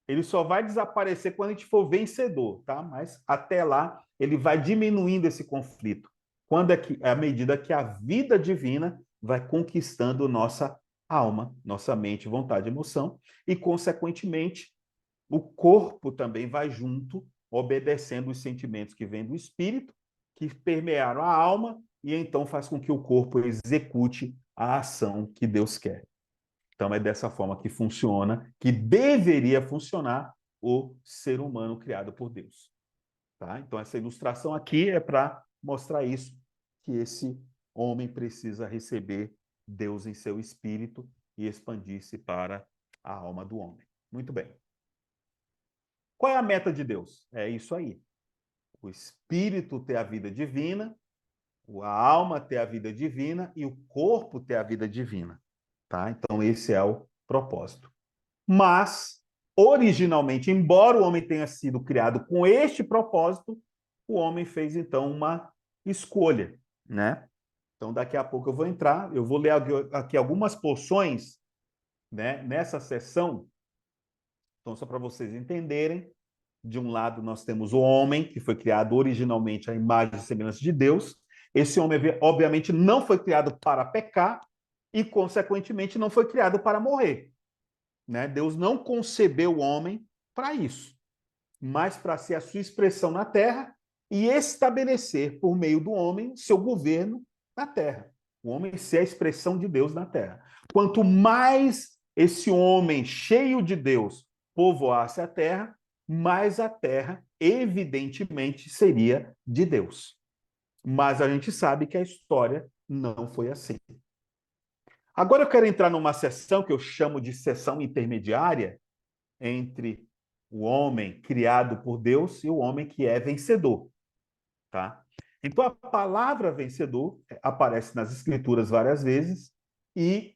Ele só vai desaparecer quando a gente for vencedor, tá? Mas até lá ele vai diminuindo esse conflito. Quando é que, à medida que a vida divina vai conquistando nossa alma, nossa mente, vontade e emoção, e, consequentemente, o corpo também vai junto, obedecendo os sentimentos que vêm do espírito, que permearam a alma, e então faz com que o corpo execute a ação que Deus quer. Então, é dessa forma que funciona, que deveria funcionar o ser humano criado por Deus. Tá? Então, essa ilustração aqui é para mostrar isso, que esse homem precisa receber Deus em seu espírito e expandir-se para a alma do homem. Muito bem. Qual é a meta de Deus? É isso aí. O espírito ter a vida divina, a alma ter a vida divina e o corpo ter a vida divina. Tá? Então, esse é o propósito. Mas, originalmente, embora o homem tenha sido criado com este propósito, o homem fez, então, uma escolha, né? Então, daqui a pouco eu vou entrar, eu vou ler aqui algumas porções, né, nessa sessão. Então, só para vocês entenderem, de um lado nós temos o homem, que foi criado originalmente à imagem e semelhança de Deus. Esse homem, obviamente, não foi criado para pecar e, consequentemente, não foi criado para morrer. Né? Deus não concebeu o homem para isso, mas para ser a sua expressão na terra e estabelecer, por meio do homem, seu governo na terra. O homem ser a expressão de Deus na terra. Quanto mais esse homem cheio de Deus povoasse a terra, mais a terra, evidentemente, seria de Deus. Mas a gente sabe que a história não foi assim. Agora eu quero entrar numa seção que eu chamo de seção intermediária entre o homem criado por Deus e o homem que é vencedor, tá? Então a palavra vencedor aparece nas escrituras várias vezes e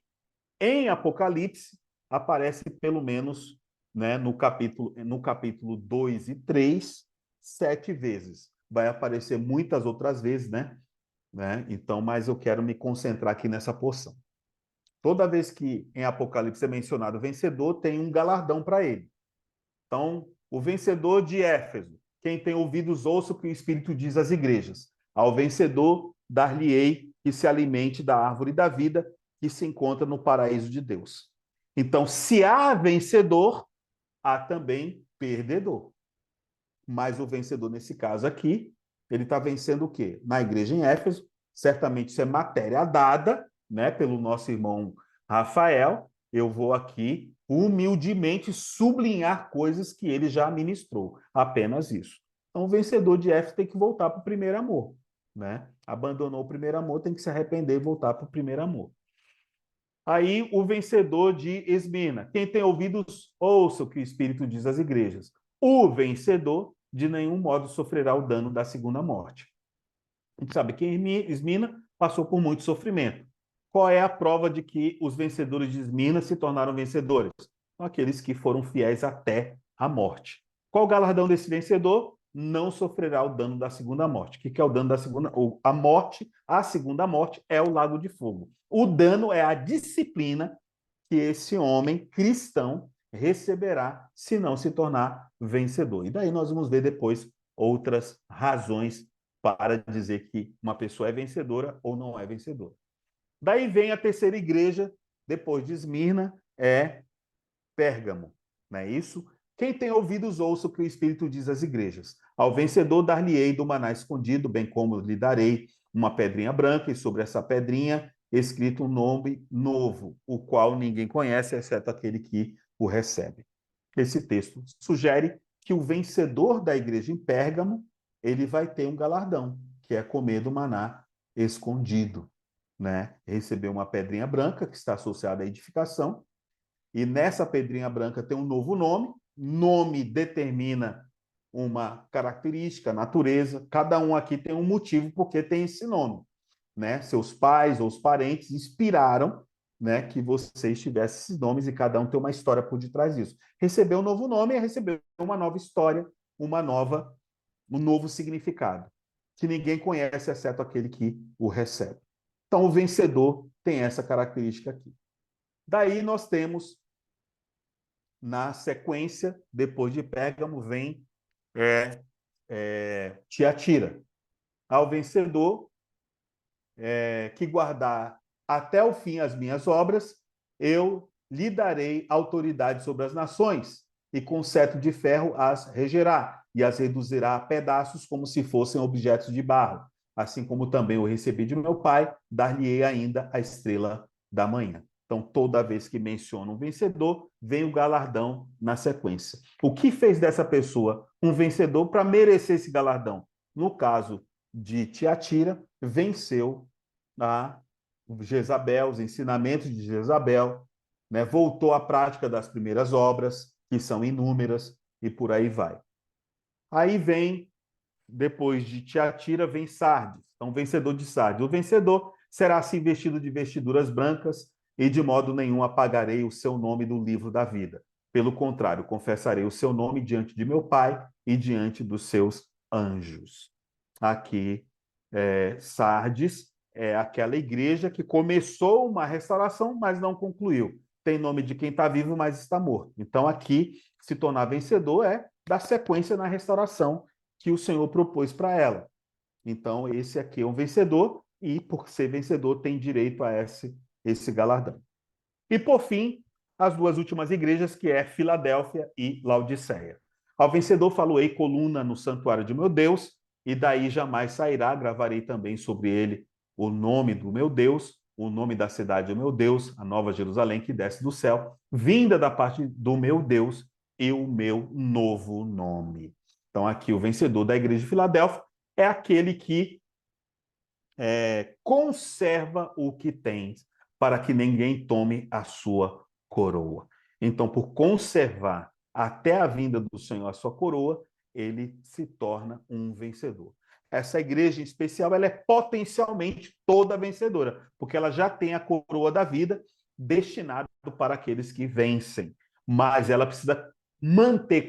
em Apocalipse aparece pelo menos, né, no capítulo 2 e 3, 7 vezes. Vai aparecer muitas outras vezes, né? Então, mas eu quero me concentrar aqui nessa porção. Toda vez que em Apocalipse é mencionado o vencedor, tem um galardão para ele. Então, o vencedor de Éfeso, quem tem ouvidos ouça o que o Espírito diz às igrejas. Ao vencedor, dar-lhe-ei que se alimente da árvore da vida que se encontra no paraíso de Deus. Então, se há vencedor, há também perdedor. Mas o vencedor, nesse caso aqui, ele está vencendo o quê? Na igreja em Éfeso, certamente isso é matéria dada, né, pelo nosso irmão Rafael. Eu vou aqui humildemente sublinhar coisas que ele já ministrou, apenas isso. Então, o vencedor de Éfeso tem que voltar para o primeiro amor, né? Abandonou o primeiro amor, tem que se arrepender e voltar para o primeiro amor. Aí, o vencedor de Esmina. Quem tem ouvidos, ouça o que o Espírito diz às igrejas. O vencedor, de nenhum modo, sofrerá o dano da segunda morte. A gente sabe que Esmina passou por muito sofrimento. Qual é a prova de que os vencedores de Esmina se tornaram vencedores? São aqueles que foram fiéis até a morte. Qual o galardão desse vencedor? Não sofrerá o dano da segunda morte. O que é o dano da segunda? A morte, a segunda morte é o lago de fogo. O dano é a disciplina que esse homem cristão receberá se não se tornar vencedor. E daí nós vamos ver depois outras razões para dizer que uma pessoa é vencedora ou não é vencedora. Daí vem a terceira igreja, depois de Esmirna, é Pérgamo, não é isso? Quem tem ouvidos, ouça o que o Espírito diz às igrejas. Ao vencedor dar-lhe-ei do maná escondido, bem como lhe darei uma pedrinha branca, e sobre essa pedrinha escrito um nome novo, o qual ninguém conhece, exceto aquele que o recebe. Esse texto sugere que o vencedor da igreja em Pérgamo, ele vai ter um galardão, que é comer do maná escondido. né, recebeu uma pedrinha branca que está associada à edificação, e nessa pedrinha branca tem um novo nome. Nome determina uma característica, natureza. Cada um aqui tem um motivo porque tem esse nome, né? Seus pais ou os parentes inspiraram, né, que vocês tivessem esses nomes e cada um tem uma história por detrás disso. Recebeu um novo nome é receber uma nova história, um novo significado, que ninguém conhece exceto aquele que o recebe. Então, o vencedor tem essa característica aqui. Daí nós temos, na sequência, depois de Pérgamo, vem Tiatira. Ao vencedor que guardar até o fim as minhas obras, eu lhe darei autoridade sobre as nações, e com cetro de ferro as regerá, e as reduzirá a pedaços como se fossem objetos de barro. Assim como também eu recebi de meu pai, dar-lhe-ei ainda a estrela da manhã. Então, toda vez que menciona um vencedor, vem o galardão na sequência. O que fez dessa pessoa um vencedor para merecer esse galardão? No caso de Tiatira, venceu a Jezabel, os ensinamentos de Jezabel, né? Voltou à prática das primeiras obras, que são inúmeras, e por aí vai. Aí vem, depois de Tiatira, vem Sardes, então vencedor de Sardes. O vencedor será assim vestido de vestiduras brancas, e de modo nenhum apagarei o seu nome do livro da vida. Pelo contrário, confessarei o seu nome diante de meu Pai e diante dos seus anjos. Aqui, Sardes é aquela igreja que começou uma restauração, mas não concluiu. Tem nome de quem está vivo, mas está morto. Então, aqui, se tornar vencedor é dar sequência na restauração que o Senhor propôs para ela. Então, esse aqui é um vencedor e, por ser vencedor, tem direito a esse galardão. E, por fim, as duas últimas igrejas, que é Filadélfia e Laodiceia. Ao vencedor faloei coluna no santuário de meu Deus, e daí jamais sairá. Gravarei também sobre ele o nome do meu Deus, o nome da cidade do meu Deus, a Nova Jerusalém que desce do céu, vinda da parte do meu Deus, e o meu novo nome. Então, aqui o vencedor da igreja de Filadélfia é aquele que conserva o que tens, para que ninguém tome a sua coroa. Então, por conservar até a vinda do Senhor a sua coroa, ele se torna um vencedor. Essa igreja em especial, ela é potencialmente toda vencedora, porque ela já tem a coroa da vida destinada para aqueles que vencem. Mas ela precisa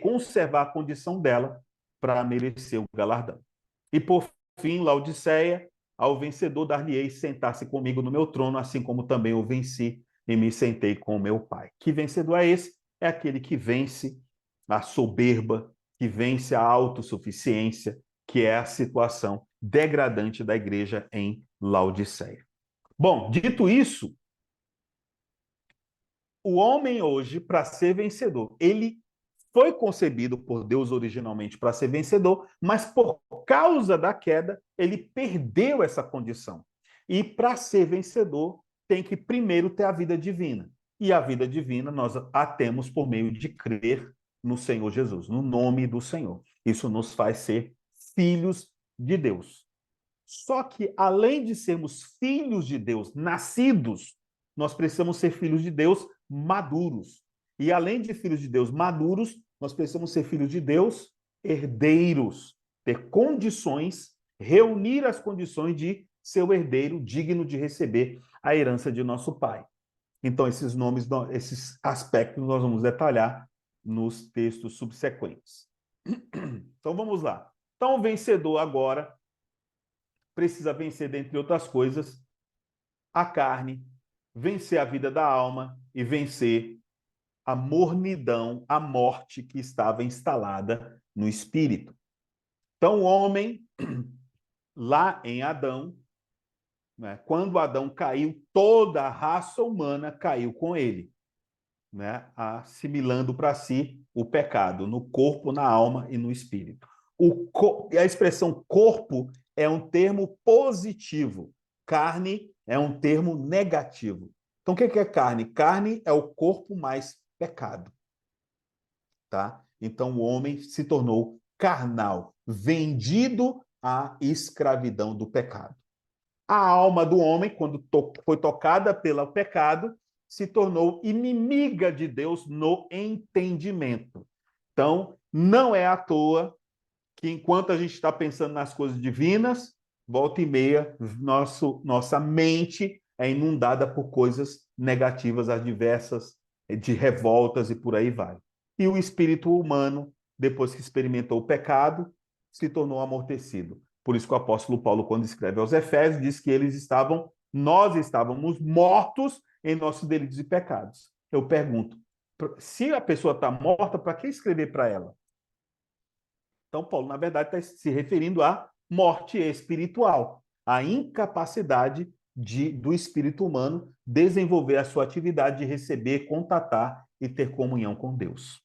conservar a condição dela para merecer o galardão. E por fim, Laodiceia, ao vencedor dar-lhe-ei sentar-se comigo no meu trono, assim como também eu venci e me sentei com o meu Pai. Que vencedor é esse? É aquele que vence a soberba, que vence a autossuficiência, que é a situação degradante da igreja em Laodiceia. Bom, dito isso, o homem hoje, para ser vencedor, ele foi concebido por Deus originalmente para ser vencedor, mas por causa da queda, ele perdeu essa condição. E para ser vencedor, tem que primeiro ter a vida divina. E a vida divina nós a temos por meio de crer no Senhor Jesus, no nome do Senhor. Isso nos faz ser filhos de Deus. Só que, além de sermos filhos de Deus, nascidos, nós precisamos ser filhos de Deus maduros. E, além de filhos de Deus maduros, nós precisamos ser filhos de Deus herdeiros, ter condições, reunir as condições de ser o herdeiro digno de receber a herança de nosso Pai. Então, esses nomes, esses aspectos, nós vamos detalhar nos textos subsequentes. Então, vamos lá. Então, o vencedor agora precisa vencer, dentre outras coisas, a carne, vencer a vida da alma e vencer a mornidão, a morte que estava instalada no espírito. Então, o homem, lá em Adão, né, quando Adão caiu, toda a raça humana caiu com ele, né, assimilando para si o pecado no corpo, na alma e no espírito. A expressão corpo é um termo positivo, carne é um termo negativo. Então, o que é carne? Carne é o corpo mais pecado. Tá? Então, o homem se tornou carnal, vendido à escravidão do pecado. A alma do homem, quando foi tocada pelo pecado, se tornou inimiga de Deus no entendimento. Então, não é à toa que enquanto a gente está pensando nas coisas divinas, volta e meia, nossa mente é inundada por coisas negativas, adversas, de revoltas e por aí vai. E o espírito humano, depois que experimentou o pecado, se tornou amortecido. Por isso que o apóstolo Paulo, quando escreve aos Efésios, diz que nós estávamos mortos em nossos delitos e pecados. Eu pergunto, se a pessoa está morta, para que escrever para ela? Então, Paulo, na verdade, está se referindo à morte espiritual, à incapacidade do espírito humano desenvolver a sua atividade de receber, contatar e ter comunhão com Deus.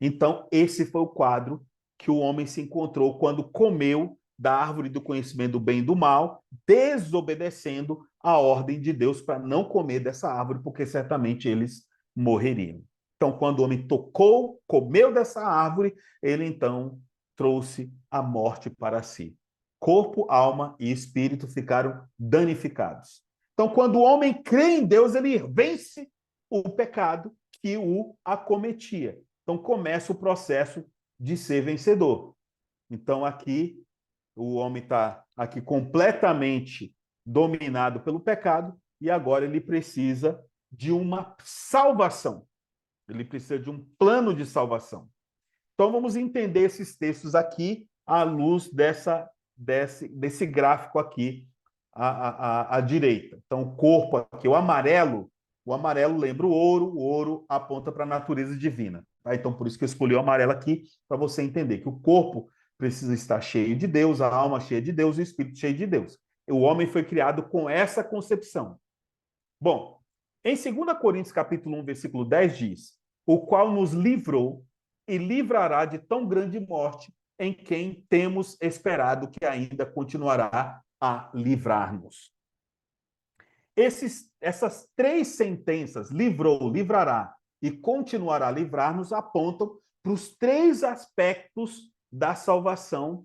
Então, esse foi o quadro que o homem se encontrou quando comeu da árvore do conhecimento do bem e do mal, desobedecendo a ordem de Deus para não comer dessa árvore, porque certamente eles morreriam. Então, quando o homem comeu dessa árvore, ele então trouxe a morte para si. Corpo, alma e espírito ficaram danificados. Então, quando o homem crê em Deus, ele vence o pecado que o acometia. Então, começa o processo de ser vencedor. Então, aqui, o homem está aqui completamente dominado pelo pecado e agora ele precisa de uma salvação. Ele precisa de um plano de salvação. Então, vamos entender esses textos aqui à luz desse gráfico aqui à direita. Então, o corpo aqui, o amarelo lembra o ouro aponta para a natureza divina. Tá? Então, por isso que eu escolhi o amarelo aqui, para você entender que o corpo precisa estar cheio de Deus, a alma cheia de Deus e o espírito cheio de Deus. O homem foi criado com essa concepção. Bom, em 2 Coríntios capítulo 1, versículo 10 diz: o qual nos livrou e livrará de tão grande morte, em quem temos esperado que ainda continuará a livrar-nos. Essas três sentenças, livrou, livrará e continuará a livrar-nos, apontam para os três aspectos da salvação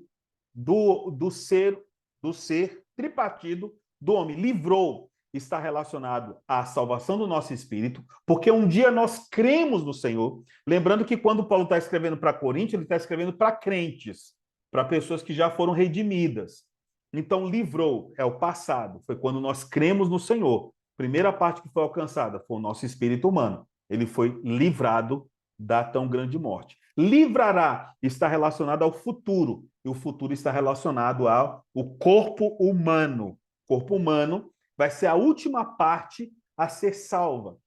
do ser tripartido do homem. Livrou está relacionado à salvação do nosso espírito, porque um dia nós cremos no Senhor. Lembrando que quando Paulo está escrevendo para Coríntios, ele está escrevendo para crentes, para pessoas que já foram redimidas. Então, livrou é o passado, foi quando nós cremos no Senhor. Primeira parte que foi alcançada foi o nosso espírito humano. Ele foi livrado da tão grande morte. Livrará está relacionado ao futuro, e o futuro está relacionado ao corpo humano. O corpo humano vai ser a última parte a ser salva.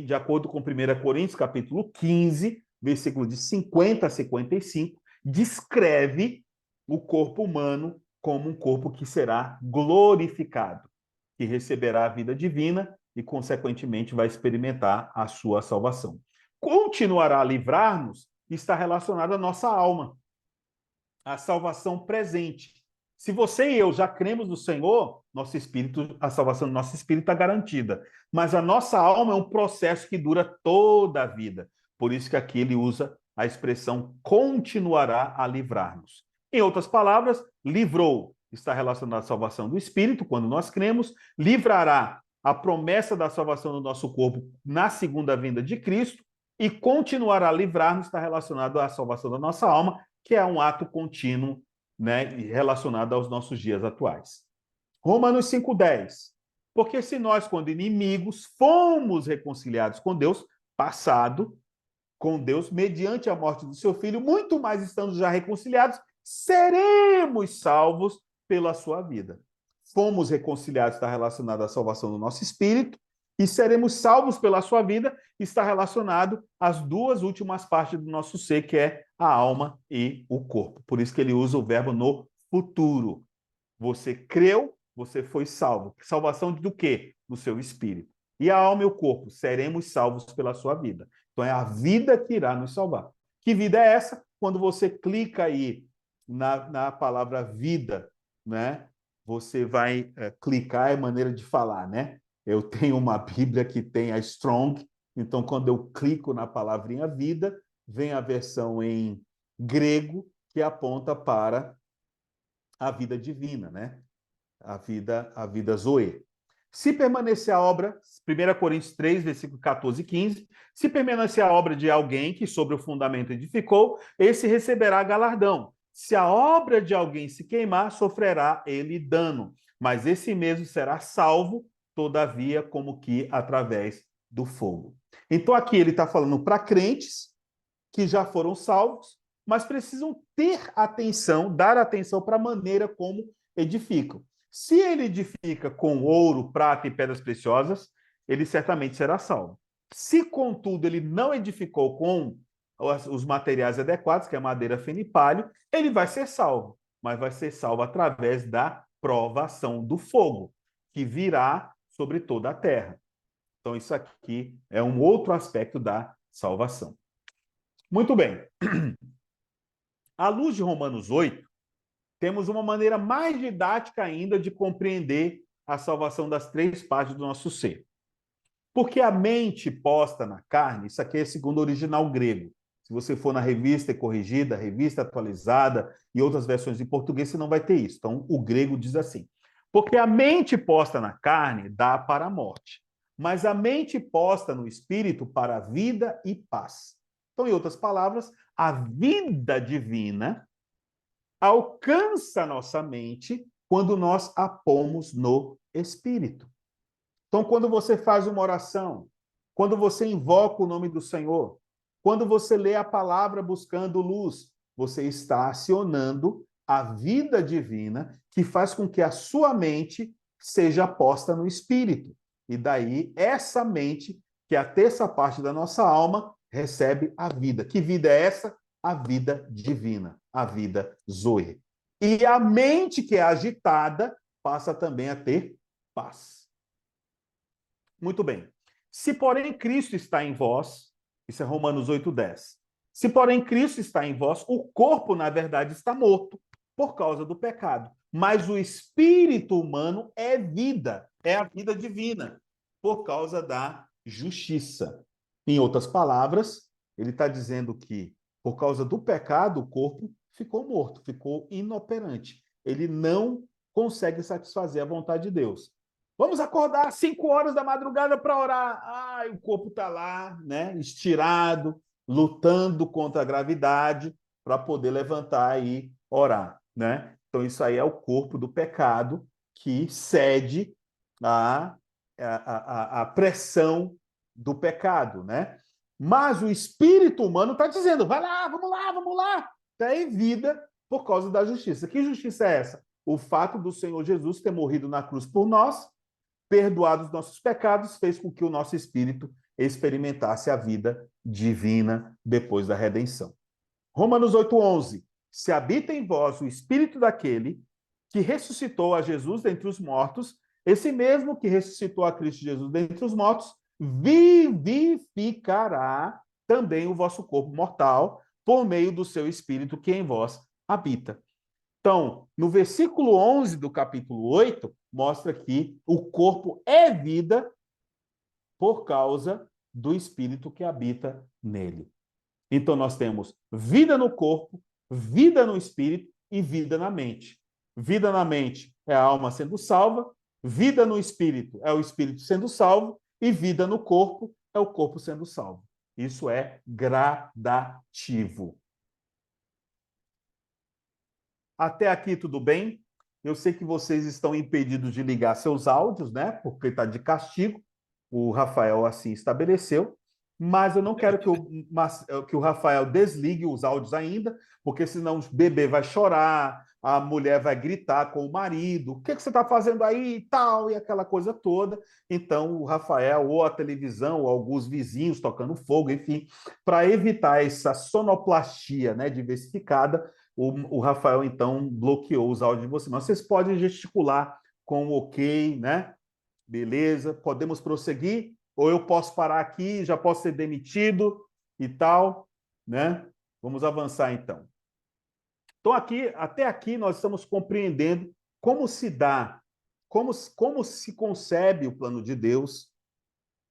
De acordo com 1 Coríntios, capítulo 15, versículo de 50 a 55, descreve o corpo humano como um corpo que será glorificado, que receberá a vida divina e, consequentemente, vai experimentar a sua salvação. Continuará a livrar-nos está relacionado à nossa alma, à salvação presente. Se você e eu já cremos no Senhor, nosso espírito, a salvação do nosso espírito está garantida. Mas a nossa alma é um processo que dura toda a vida. Por isso que aqui ele usa a expressão continuará a livrar-nos. Em outras palavras, livrou está relacionado à salvação do espírito, quando nós cremos, livrará a promessa da salvação do nosso corpo na segunda vinda de Cristo e continuará a livrar-nos está relacionado à salvação da nossa alma, que é um ato contínuo, né, relacionado aos nossos dias atuais. Romanos 5,10. Porque se nós, quando inimigos, fomos reconciliados com Deus, passado, com Deus, mediante a morte do seu filho, muito mais estando já reconciliados, seremos salvos pela sua vida. Fomos reconciliados está relacionado à salvação do nosso espírito, e seremos salvos pela sua vida está relacionado às duas últimas partes do nosso ser, que é a alma e o corpo. Por isso que ele usa o verbo no futuro. Você creu, você foi salvo. Salvação do quê? Do seu espírito. E a alma e o corpo, seremos salvos pela sua vida. Então é a vida que irá nos salvar. Que vida é essa? Quando você clica aí na palavra vida, né? Você vai clicar, é maneira de falar, né? Eu tenho uma Bíblia que tem a Strong, então quando eu clico na palavrinha vida, vem a versão em grego que aponta para a vida divina, né? a vida Zoe. Se permanecer a obra, 1 Coríntios 3, versículo 14 e 15, se permanecer a obra de alguém que sobre o fundamento edificou, esse receberá galardão. Se a obra de alguém se queimar, sofrerá ele dano, mas esse mesmo será salvo, todavia, como que através do fogo. Então aqui ele está falando para crentes que já foram salvos, mas precisam ter atenção, dar atenção para a maneira como edificam. Se ele edifica com ouro, prata e pedras preciosas, ele certamente será salvo. Se, contudo, ele não edificou com os materiais adequados, que é madeira, feno e palho, ele vai ser salvo, mas vai ser salvo através da provação do fogo, que virá sobre toda a terra. Então, isso aqui é um outro aspecto da salvação. Muito bem. À luz de Romanos 8, temos uma maneira mais didática ainda de compreender a salvação das três partes do nosso ser. Porque a mente posta na carne, isso aqui é segundo o original grego. Se você for na revista corrigida, revista atualizada e outras versões em português, você não vai ter isso. Então, o grego diz assim: porque a mente posta na carne dá para a morte, mas a mente posta no espírito para a vida e paz. Então, em outras palavras, a vida divina alcança a nossa mente quando nós a pomos no espírito. Então, quando você faz uma oração, quando você invoca o nome do Senhor, quando você lê a palavra buscando luz, você está acionando a vida divina que faz com que a sua mente seja posta no espírito. E daí, essa mente, que é a terça parte da nossa alma, recebe a vida. Que vida é essa? A vida divina, a vida Zoe. E a mente que é agitada passa também a ter paz. Muito bem. Se, porém, Cristo está em vós, isso é Romanos 8:10. Se, porém, Cristo está em vós, o corpo, na verdade, está morto por causa do pecado. Mas o espírito humano é vida, é a vida divina, por causa da justiça. Em outras palavras, ele está dizendo que, por causa do pecado, o corpo ficou morto, ficou inoperante. Ele não consegue satisfazer a vontade de Deus. Vamos acordar às 5 horas da madrugada para orar. Ai, o corpo está lá, né, estirado, lutando contra a gravidade para poder levantar e orar, né? Então, isso aí é o corpo do pecado que cede à pressão do pecado, né? Mas o espírito humano está dizendo, vai lá, vamos lá, vamos lá. Está em vida por causa da justiça. Que justiça é essa? O fato do Senhor Jesus ter morrido na cruz por nós, perdoados os nossos pecados, fez com que o nosso espírito experimentasse a vida divina depois da redenção. Romanos 8:11. Se habita em vós o espírito daquele que ressuscitou a Jesus dentre os mortos, esse mesmo que ressuscitou a Cristo Jesus dentre os mortos, vivificará também o vosso corpo mortal por meio do seu espírito que em vós habita. Então, no versículo 11 do capítulo 8, mostra que o corpo é vida por causa do espírito que habita nele. Então, nós temos vida no corpo, vida no espírito e vida na mente. Vida na mente é a alma sendo salva, vida no espírito é o espírito sendo salvo e vida no corpo é o corpo sendo salvo. Isso é gradativo. Até aqui tudo bem? Eu sei que vocês estão impedidos de ligar seus áudios, né? Porque está de castigo. O Rafael assim estabeleceu. Mas eu não quero que o Rafael desligue os áudios ainda, porque senão o bebê vai chorar, a mulher vai gritar com o marido, o que você está fazendo aí e tal, e aquela coisa toda. Então, o Rafael, ou a televisão, ou alguns vizinhos tocando fogo, enfim, para evitar essa sonoplastia, né, diversificada, o Rafael, então, bloqueou os áudios de vocês. Mas vocês podem gesticular com o ok, né? Beleza, podemos prosseguir? Ou eu posso parar aqui, já posso ser demitido e tal, né? Vamos avançar, então. Então, até aqui, nós estamos compreendendo como se dá, como se concebe o plano de Deus,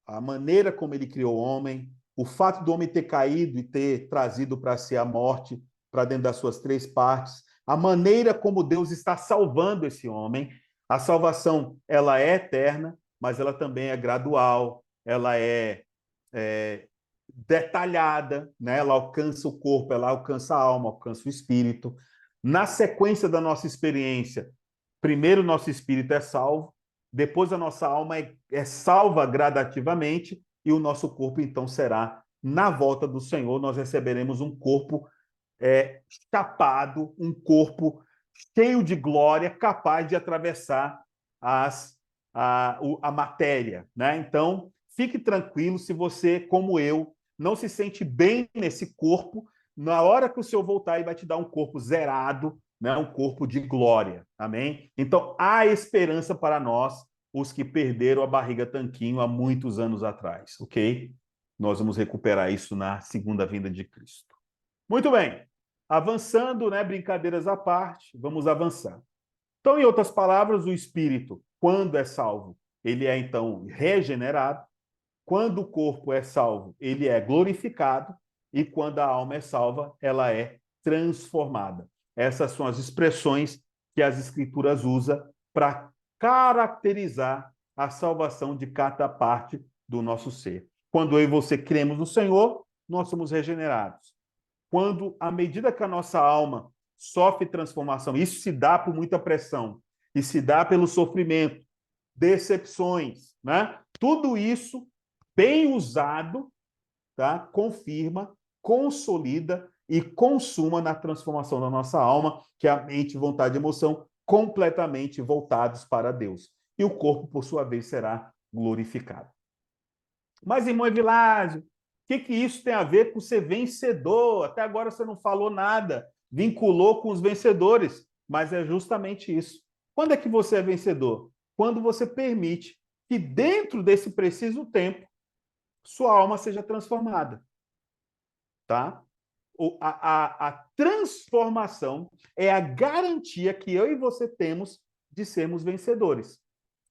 a maneira como ele criou o homem, o fato do homem ter caído e ter trazido para si a morte, para dentro das suas três partes, a maneira como Deus está salvando esse homem, A salvação, ela é eterna, mas ela também é gradual, ela é detalhada, né? Ela alcança o corpo, ela alcança a alma, alcança o espírito. Na sequência da nossa experiência, primeiro nosso espírito é salvo, depois a nossa alma é salva gradativamente e o nosso corpo então será, na volta do Senhor, nós receberemos um corpo chapado, um corpo cheio de glória, capaz de atravessar a matéria, né? Então, fique tranquilo se você, como eu, não se sente bem nesse corpo, na hora que o Senhor voltar, ele vai te dar um corpo zerado, né? Um corpo de glória, amém? Então, há esperança para nós, os que perderam a barriga tanquinho há muitos anos atrás, ok? Nós vamos recuperar isso na segunda vinda de Cristo. Muito bem. Avançando, né, brincadeiras à parte, vamos avançar. Então, em outras palavras, o espírito, quando é salvo, ele é então regenerado. Quando o corpo é salvo, ele é glorificado. E quando a alma é salva, ela é transformada. Essas são as expressões que as Escrituras usam para caracterizar a salvação de cada parte do nosso ser. Quando eu e você cremos no Senhor, nós somos regenerados. Quando, à medida que a nossa alma sofre transformação, isso se dá por muita pressão, e se dá pelo sofrimento, decepções, né? Tudo isso, bem usado, tá? Confirma, consolida e consuma na transformação da nossa alma, que é a mente, vontade e emoção completamente voltados para Deus. E o corpo, por sua vez, será glorificado. Mas, irmão Evilásio, o que isso tem a ver com ser vencedor? Até agora você não falou nada, vinculou com os vencedores, mas é justamente isso. Quando é que você é vencedor? Quando você permite que dentro desse preciso tempo sua alma seja transformada, tá? A transformação é a garantia que eu e você temos de sermos vencedores.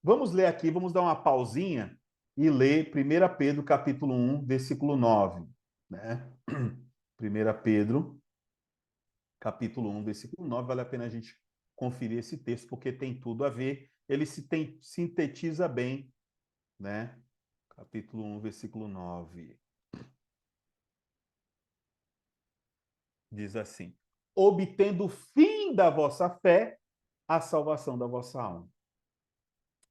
Vamos ler aqui, vamos dar uma pausinha e ler 1 Pedro, capítulo 1, versículo 9. Né? 1 Pedro, capítulo 1, versículo 9, vale a pena a gente conferir esse texto, porque tem tudo a ver. Ele sintetiza bem, né? Capítulo 1, versículo 9. Diz assim: obtendo o fim da vossa fé, a salvação da vossa alma.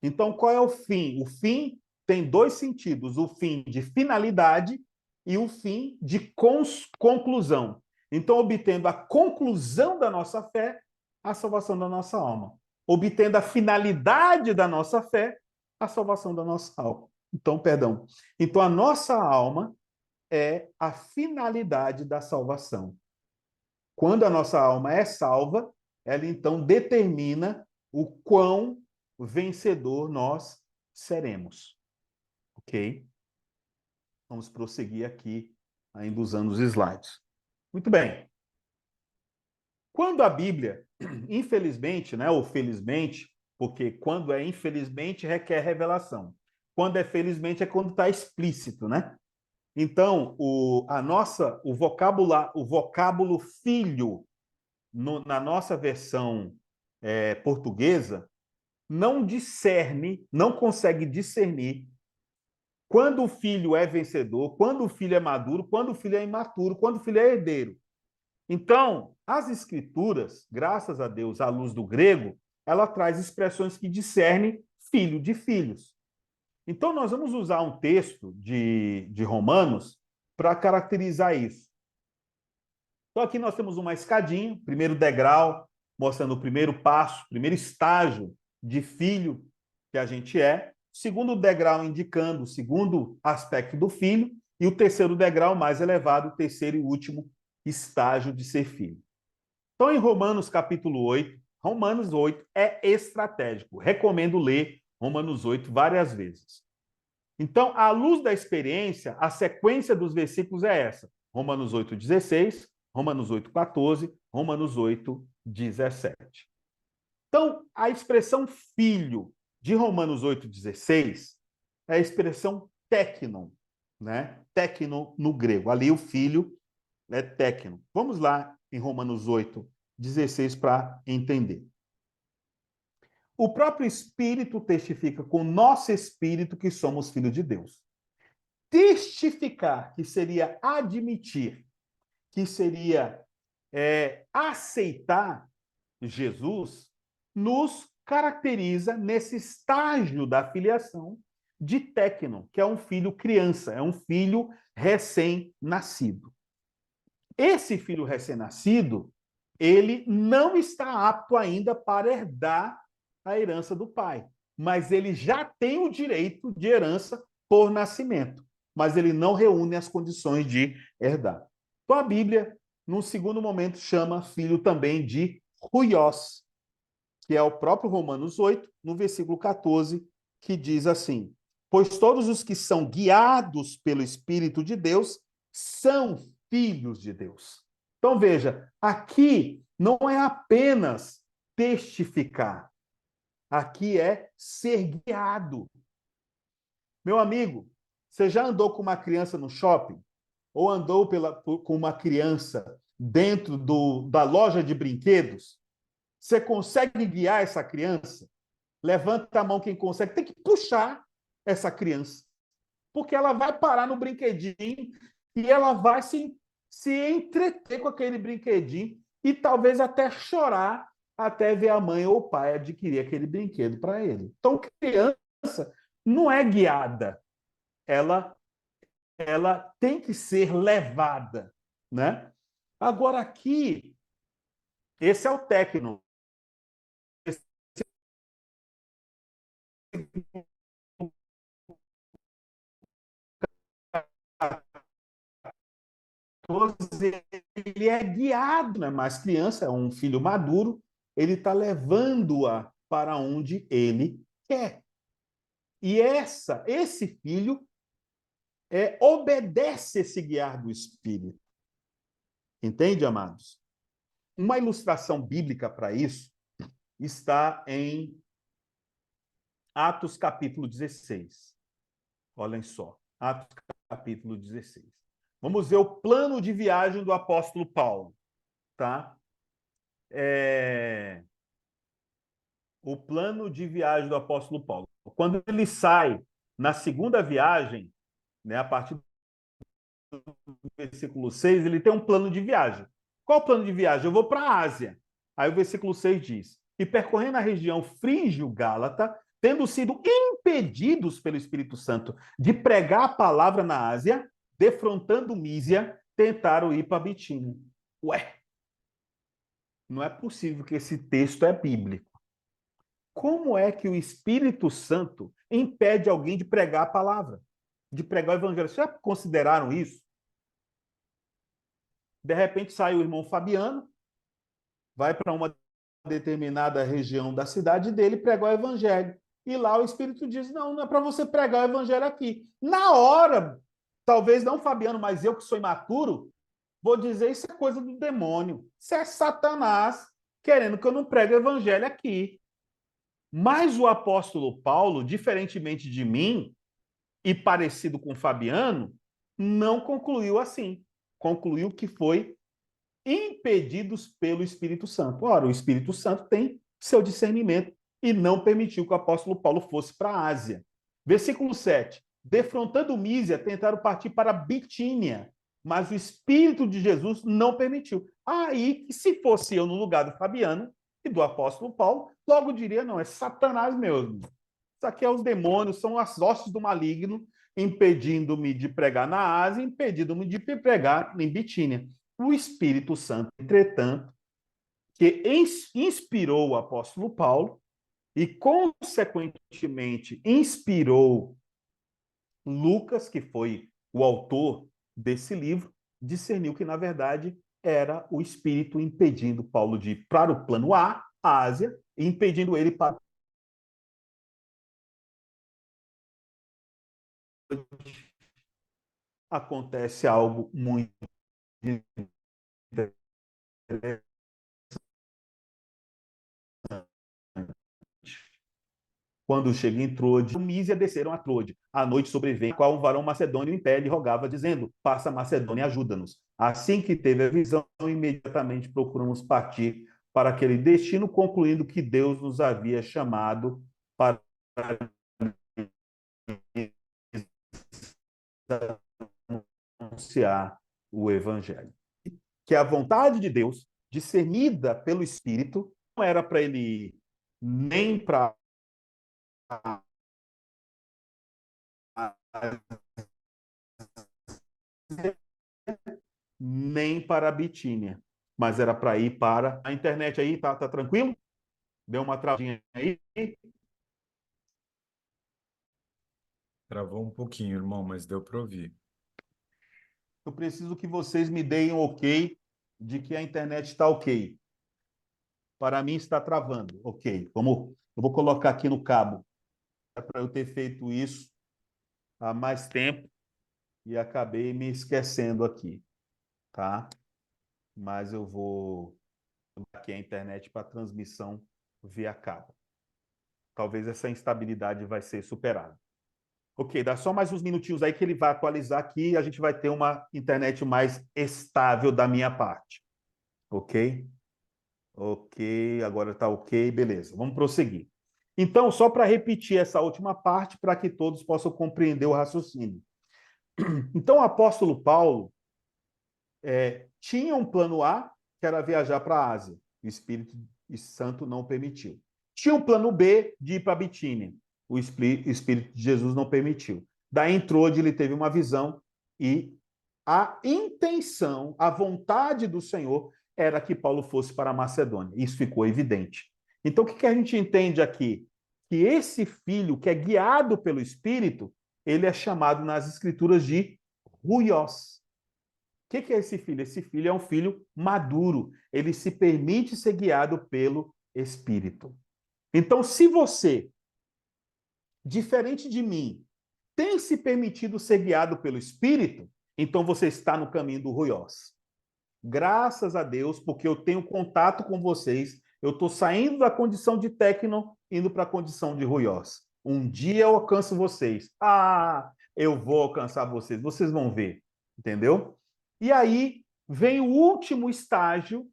Então, qual é o fim? O fim tem dois sentidos: o fim de finalidade e o fim de conclusão. Então, obtendo a conclusão da nossa fé, a salvação da nossa alma. Obtendo a finalidade da nossa fé, a salvação da nossa alma. Então, perdão. Então, a nossa alma é a finalidade da salvação. Quando a nossa alma é salva, ela então determina o quão vencedor nós seremos. Ok? Vamos prosseguir aqui, ainda usando os slides. Muito bem. Quando a Bíblia, infelizmente, né, ou felizmente, porque quando é infelizmente requer revelação. Quando é felizmente é quando está explícito, né? Então, o vocábulo filho na nossa versão portuguesa não discerne, não consegue discernir quando o filho é vencedor, quando o filho é maduro, quando o filho é imaturo, quando o filho é herdeiro. Então, as escrituras, graças a Deus, à luz do grego, ela traz expressões que discernem filho de filhos. Então, nós vamos usar um texto de Romanos para caracterizar isso. Então, aqui nós temos uma escadinha, primeiro degrau, mostrando o primeiro passo, primeiro estágio de filho que a gente é. Segundo degrau indicando o segundo aspecto do filho. E o terceiro degrau mais elevado, o terceiro e último estágio de ser filho. Então, em Romanos capítulo 8, Romanos 8 é estratégico. Recomendo ler Romanos 8 várias vezes. Então, à luz da experiência, a sequência dos versículos é essa. Romanos 8, 16, Romanos 8, 14, Romanos 8, 17. Então, a expressão filho de Romanos 8, 16 é a expressão téknon, né? Téknon no grego. Ali o filho é téknon. Vamos lá em Romanos 8, 16 para entender. o próprio Espírito testifica com o nosso espírito que somos filhos de Deus. Testificar, que seria admitir, que seria aceitar Jesus, nos caracteriza nesse estágio da filiação de técnon, que é um filho criança, é um filho recém-nascido. Esse filho recém-nascido, ele não está apto ainda para herdar a herança do pai, mas ele já tem o direito de herança por nascimento, mas ele não reúne as condições de herdar. Então a Bíblia, num segundo momento, chama filho também de huios, que é o próprio Romanos 8, no versículo 14, que diz assim: pois todos os que são guiados pelo Espírito de Deus são filhos de Deus. Então veja, aqui não é apenas testificar, aqui é ser guiado. Meu amigo, você já andou com uma criança no shopping? Ou andou com uma criança dentro da loja de brinquedos? Você consegue guiar essa criança? Levanta a mão quem consegue. Tem que puxar essa criança, porque ela vai parar no brinquedinho e ela vai se entreter com aquele brinquedinho e talvez até chorar até ver a mãe ou o pai adquirir aquele brinquedo para ele. Então, criança não é guiada, ela tem que ser levada, né? Agora aqui, esse é o técnico. Ele é guiado, né? Mas criança é um filho maduro, ele está levando-a para onde ele quer. E esse filho obedece esse guiar do Espírito. Entende, amados? Uma ilustração bíblica para isso está em Atos capítulo 16. Olhem só, Atos capítulo 16. Vamos ver o plano de viagem do apóstolo Paulo, tá? O plano de viagem do apóstolo Paulo. Quando ele sai na segunda viagem, né, a partir do versículo 6, ele tem um plano de viagem. Qual o plano de viagem? Eu vou para a Ásia. Aí o versículo 6 diz: e percorrendo a região frígio-gálata, tendo sido impedidos pelo Espírito Santo de pregar a palavra na Ásia, defrontando Mísia, tentaram ir para Bitínia. Ué, não é possível que esse texto é bíblico. Como é que o Espírito Santo impede alguém de pregar a palavra, de pregar o evangelho? Vocês já consideraram isso? De repente sai o irmão Fabiano, vai para uma determinada região da cidade dele pregar o evangelho. E lá o Espírito diz: não, não é para você pregar o evangelho aqui. Na hora, talvez não Fabiano, mas eu que sou imaturo, vou dizer: isso é coisa do demônio. Isso é Satanás querendo que eu não pregue o evangelho aqui. Mas o apóstolo Paulo, diferentemente de mim e parecido com Fabiano, não concluiu assim. Concluiu que foi impedidos pelo Espírito Santo. Ora, o Espírito Santo tem seu discernimento e não permitiu que o apóstolo Paulo fosse para a Ásia. Versículo 7. Defrontando Mísia, tentaram partir para Bitínia, mas o Espírito de Jesus não permitiu. Aí, se fosse eu no lugar do Fabiano e do apóstolo Paulo, logo diria: não, é Satanás mesmo. Isso aqui é os demônios, são as hostes do maligno, impedindo-me de pregar na Ásia, impedindo-me de pregar em Bitínia. O Espírito Santo, entretanto, que inspirou o apóstolo Paulo e, consequentemente, inspirou Lucas, que foi o autor desse livro, discerniu que, na verdade, era o Espírito impedindo Paulo de ir para o plano A, a Ásia, e impedindo ele para acontece algo muito interessante. Quando chega em Trode, Mísia desceram a Trode. À noite sobrevém, qual um varão macedônio em pé lhe rogava, dizendo: passa Macedônia, ajuda-nos. Assim que teve a visão, imediatamente procuramos partir para aquele destino, concluindo que Deus nos havia chamado para anunciar o Evangelho. Que a vontade de Deus, discernida pelo Espírito, não era para ele ir nem para nem para a Bitínia, mas era para ir para a internet aí, tá tranquilo? Deu uma travadinha aí? Travou um pouquinho, irmão, mas deu para ouvir. Eu preciso que vocês me deem um ok de que a internet está ok. Para mim está travando. Ok. Eu vou colocar aqui no cabo. É para eu ter feito isso há mais tempo e acabei me esquecendo aqui, tá? Mas eu vou colocar aqui a internet para transmissão via cabo. Talvez essa instabilidade vai ser superada. Ok, dá só mais uns minutinhos aí que ele vai atualizar aqui e a gente vai ter uma internet mais estável da minha parte. Ok? Ok, agora está ok, beleza. Vamos prosseguir. Então, só para repetir essa última parte, para que todos possam compreender o raciocínio. Então, o apóstolo Paulo tinha um plano A, que era viajar para a Ásia. O Espírito Santo não permitiu. Tinha um plano B, de ir para a Bitínia. O Espírito de Jesus não permitiu. Daí entrou, ele teve uma visão e a intenção, a vontade do Senhor era que Paulo fosse para a Macedônia. Isso ficou evidente. Então, o que a gente entende aqui? Que esse filho, que é guiado pelo Espírito, ele é chamado nas Escrituras de Ruios. O que é esse filho? Esse filho é um filho maduro. Ele se permite ser guiado pelo Espírito. Então, se você, diferente de mim, tem se permitido ser guiado pelo Espírito, então você está no caminho do Ruios. Graças a Deus, porque eu tenho contato com vocês, eu estou saindo da condição de técnico, indo para a condição de Ruios. Um dia eu alcanço vocês. Ah, eu vou alcançar vocês, vocês vão ver. Entendeu? E aí vem o último estágio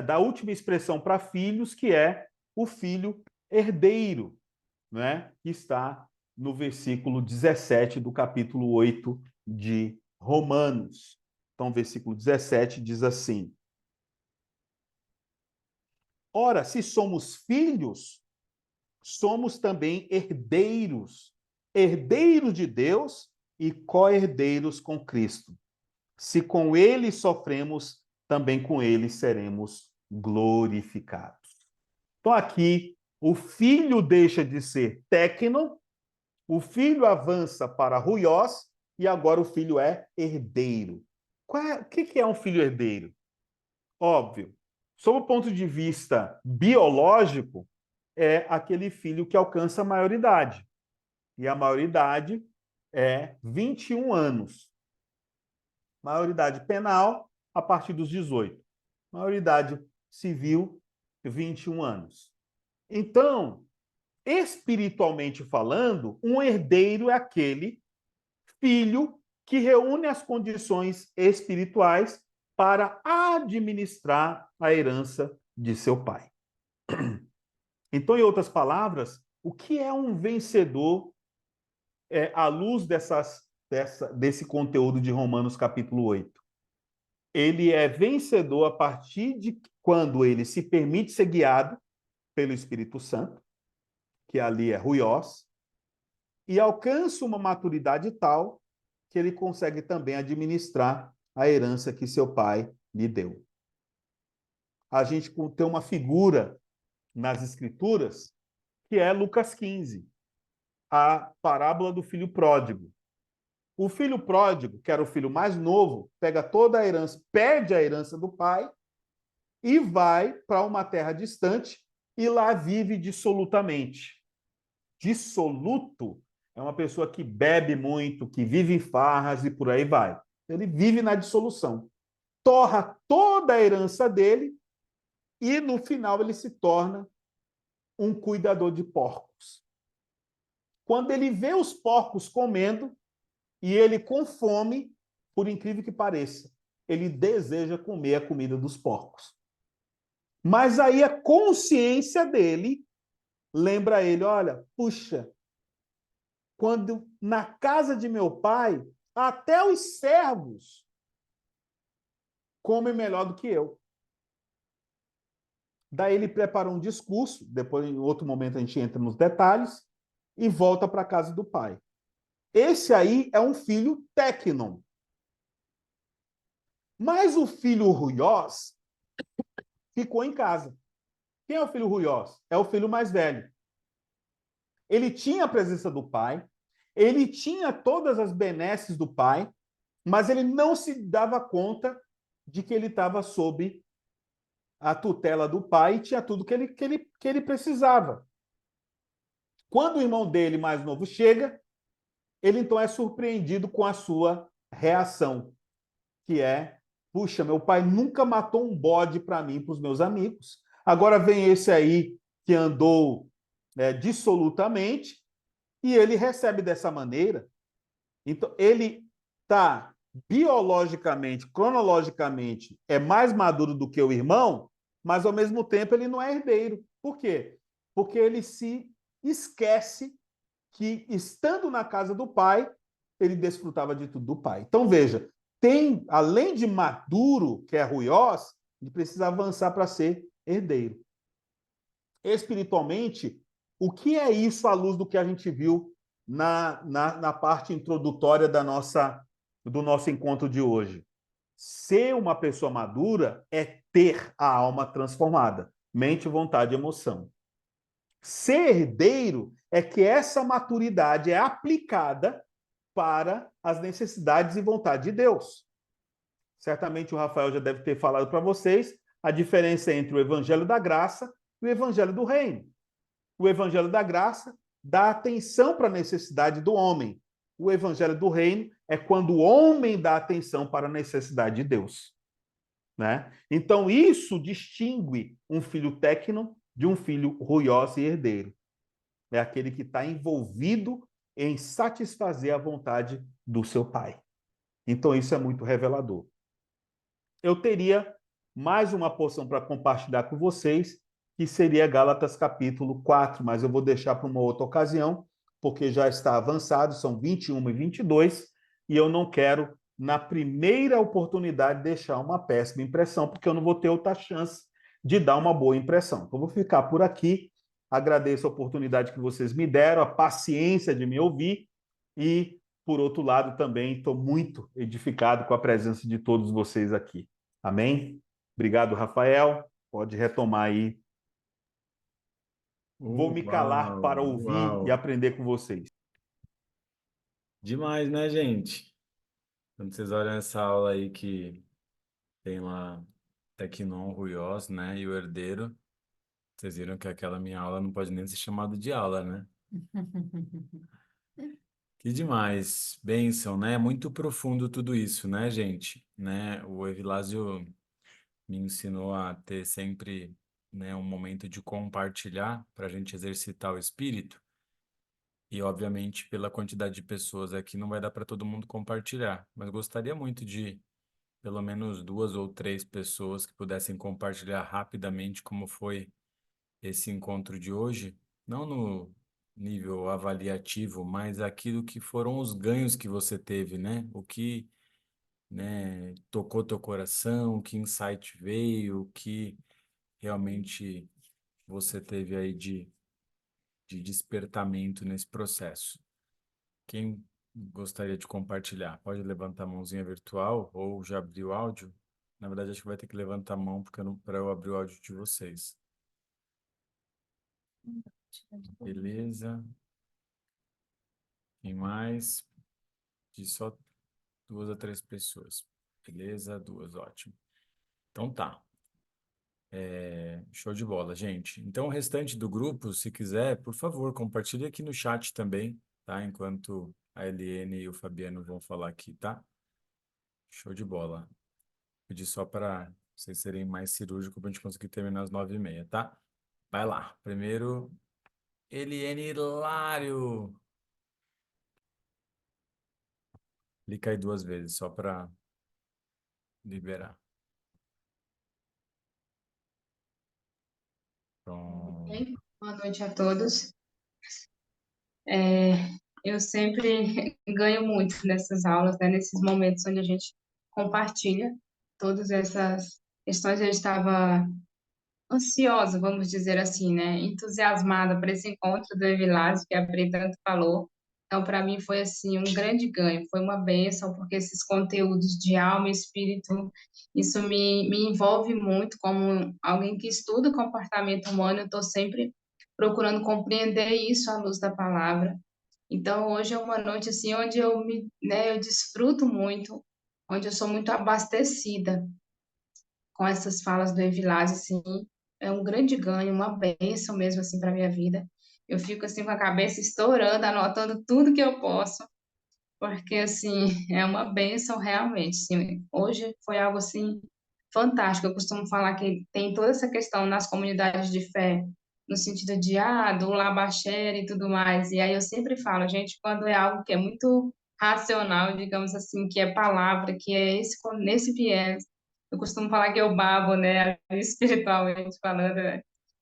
da última expressão para filhos, que é o filho herdeiro, né? Que está no versículo 17 do capítulo 8 de Romanos. Então, versículo 17 diz assim: Ora, se somos filhos, somos também herdeiros, herdeiros de Deus e co-herdeiros com Cristo. Se com ele sofremos, também com ele seremos glorificados. Então, aqui, o filho deixa de ser técnico, o filho avança para ruios, e agora o filho é herdeiro. O que é um filho herdeiro? Óbvio, sob o ponto de vista biológico, é aquele filho que alcança a maioridade. E a maioridade é 21 anos. Maioridade penal, a partir dos 18. Maioridade civil, 21 anos. Então, espiritualmente falando, um herdeiro é aquele filho que reúne as condições espirituais para administrar a herança de seu pai. Então, em outras palavras, o que é um vencedor à luz desse conteúdo de Romanos capítulo 8? Ele é vencedor a partir de quando ele se permite ser guiado pelo Espírito Santo, que ali é ruios, e alcança uma maturidade tal que ele consegue também administrar a herança que seu pai lhe deu. A gente tem uma figura nas Escrituras que é Lucas 15, a parábola do filho pródigo. O filho pródigo, que era o filho mais novo, pega toda a herança, perde a herança do pai e vai para uma terra distante e lá vive dissolutamente. Dissoluto é uma pessoa que bebe muito, que vive em farras e por aí vai. Ele vive na dissolução. Torra toda a herança dele e, no final, ele se torna um cuidador de porcos. Quando ele vê os porcos comendo e ele com fome, por incrível que pareça, ele deseja comer a comida dos porcos. Mas aí a consciência dele lembra ele, olha, puxa, quando na casa de meu pai, até os servos comem melhor do que eu. Daí ele prepara um discurso, depois em outro momento a gente entra nos detalhes, e volta para a casa do pai. Esse aí é um filho técnon. Mas o filho ruiós ficou em casa. Quem é o filho ruiós? É o filho mais velho. Ele tinha a presença do pai, ele tinha todas as benesses do pai, mas ele não se dava conta de que ele estava sob a tutela do pai e tinha tudo que ele precisava. Quando o irmão dele mais novo chega, ele então é surpreendido com a sua reação, que é: puxa, meu pai nunca matou um bode para mim, para os meus amigos. Agora vem esse aí que andou dissolutamente e ele recebe dessa maneira. Então, ele está biologicamente, cronologicamente, é mais maduro do que o irmão, mas ao mesmo tempo ele não é herdeiro. Por quê? Porque ele se esquece que, estando na casa do pai, ele desfrutava de tudo do pai. Então, veja, tem, além de maduro, que é ruiós, ele precisa avançar para ser herdeiro. Espiritualmente, o que é isso à luz do que a gente viu na parte introdutória do nosso encontro de hoje? Ser uma pessoa madura é ter a alma transformada, mente, vontade e emoção. Ser herdeiro é que essa maturidade é aplicada para as necessidades e vontade de Deus. Certamente o Rafael já deve ter falado para vocês a diferença entre o evangelho da graça e o evangelho do reino. O evangelho da graça dá atenção para a necessidade do homem. O evangelho do reino é quando o homem dá atenção para a necessidade de Deus. Né? Então, isso distingue um filho técnico de um filho ruiós e herdeiro. É aquele que está envolvido em satisfazer a vontade do seu pai. Então, isso é muito revelador. Eu teria mais uma porção para compartilhar com vocês, que seria Gálatas capítulo 4, mas eu vou deixar para uma outra ocasião, porque já está avançado, são 21 e 22, e eu não quero, na primeira oportunidade, deixar uma péssima impressão, porque eu não vou ter outra chance de dar uma boa impressão. Então, vou ficar por aqui. Agradeço a oportunidade que vocês me deram, a paciência de me ouvir, e, por outro lado, também estou muito edificado com a presença de todos vocês aqui. Amém? Obrigado, Rafael. Pode retomar aí. Vou me calar Uau, para ouvir e uau. aprender com vocês. Demais, né, gente? Quando vocês olham essa aula aí que tem lá Tecnon, Ruiós, né, e o herdeiro, vocês viram que aquela minha aula não pode nem ser chamada de aula, né? Que demais, bênção, né? Muito profundo tudo isso, né, gente? Né? O Evilásio me ensinou a ter sempre, né, um momento de compartilhar para a gente exercitar o espírito. E, obviamente, pela quantidade de pessoas aqui, não vai dar para todo mundo compartilhar. Mas gostaria muito de pelo menos duas ou três pessoas que pudessem compartilhar rapidamente como foi esse encontro de hoje, não no nível avaliativo, mas aquilo que foram os ganhos que você teve, né? O que, né, tocou teu coração, que insight veio, o que realmente você teve aí de despertamento nesse processo. Quem gostaria de compartilhar? Pode levantar a mãozinha virtual ou já abrir o áudio? Na verdade, acho que vai ter que levantar a mão para eu abrir o áudio de vocês. Beleza. Quem mais? De só duas a três pessoas. Beleza, duas, ótimo. Então tá. Show de bola, gente. Então, o restante do grupo, se quiser, por favor, compartilhe aqui no chat também, tá? Enquanto a Eliane e o Fabiano vão falar aqui, tá? Show de bola. Pedir só para vocês serem mais cirúrgicos para a gente conseguir terminar às 9h30, tá? Vai lá. Primeiro, Eliane Hilário. Clica aí duas vezes, só para liberar. Pronto. Bem, boa noite a todos. É, eu sempre ganho muito nessas aulas, né, nesses momentos onde a gente compartilha todas essas questões. Eu estava ansiosa, vamos dizer assim, né, entusiasmada para esse encontro do Evilásio, que a Pri tanto falou. Então, para mim foi assim um grande ganho, foi uma bênção, porque esses conteúdos de alma e espírito, isso me envolve muito como alguém que estuda o comportamento humano, eu estou sempre procurando compreender isso à luz da palavra. Então, hoje é uma noite assim onde eu desfruto muito, onde eu sou muito abastecida com essas falas do Evilás, assim, é um grande ganho, uma bênção mesmo, assim, para minha vida. Eu fico, assim, com a cabeça estourando, anotando tudo que eu posso, porque, assim, é uma bênção realmente, assim. Hoje foi algo, assim, fantástico. Eu costumo falar que tem toda essa questão nas comunidades de fé, no sentido de, do labaxere e tudo mais. E aí eu sempre falo, gente, quando é algo que é muito racional, digamos assim, que é palavra, que é nesse viés, eu costumo falar que eu babo, né, espiritualmente falando,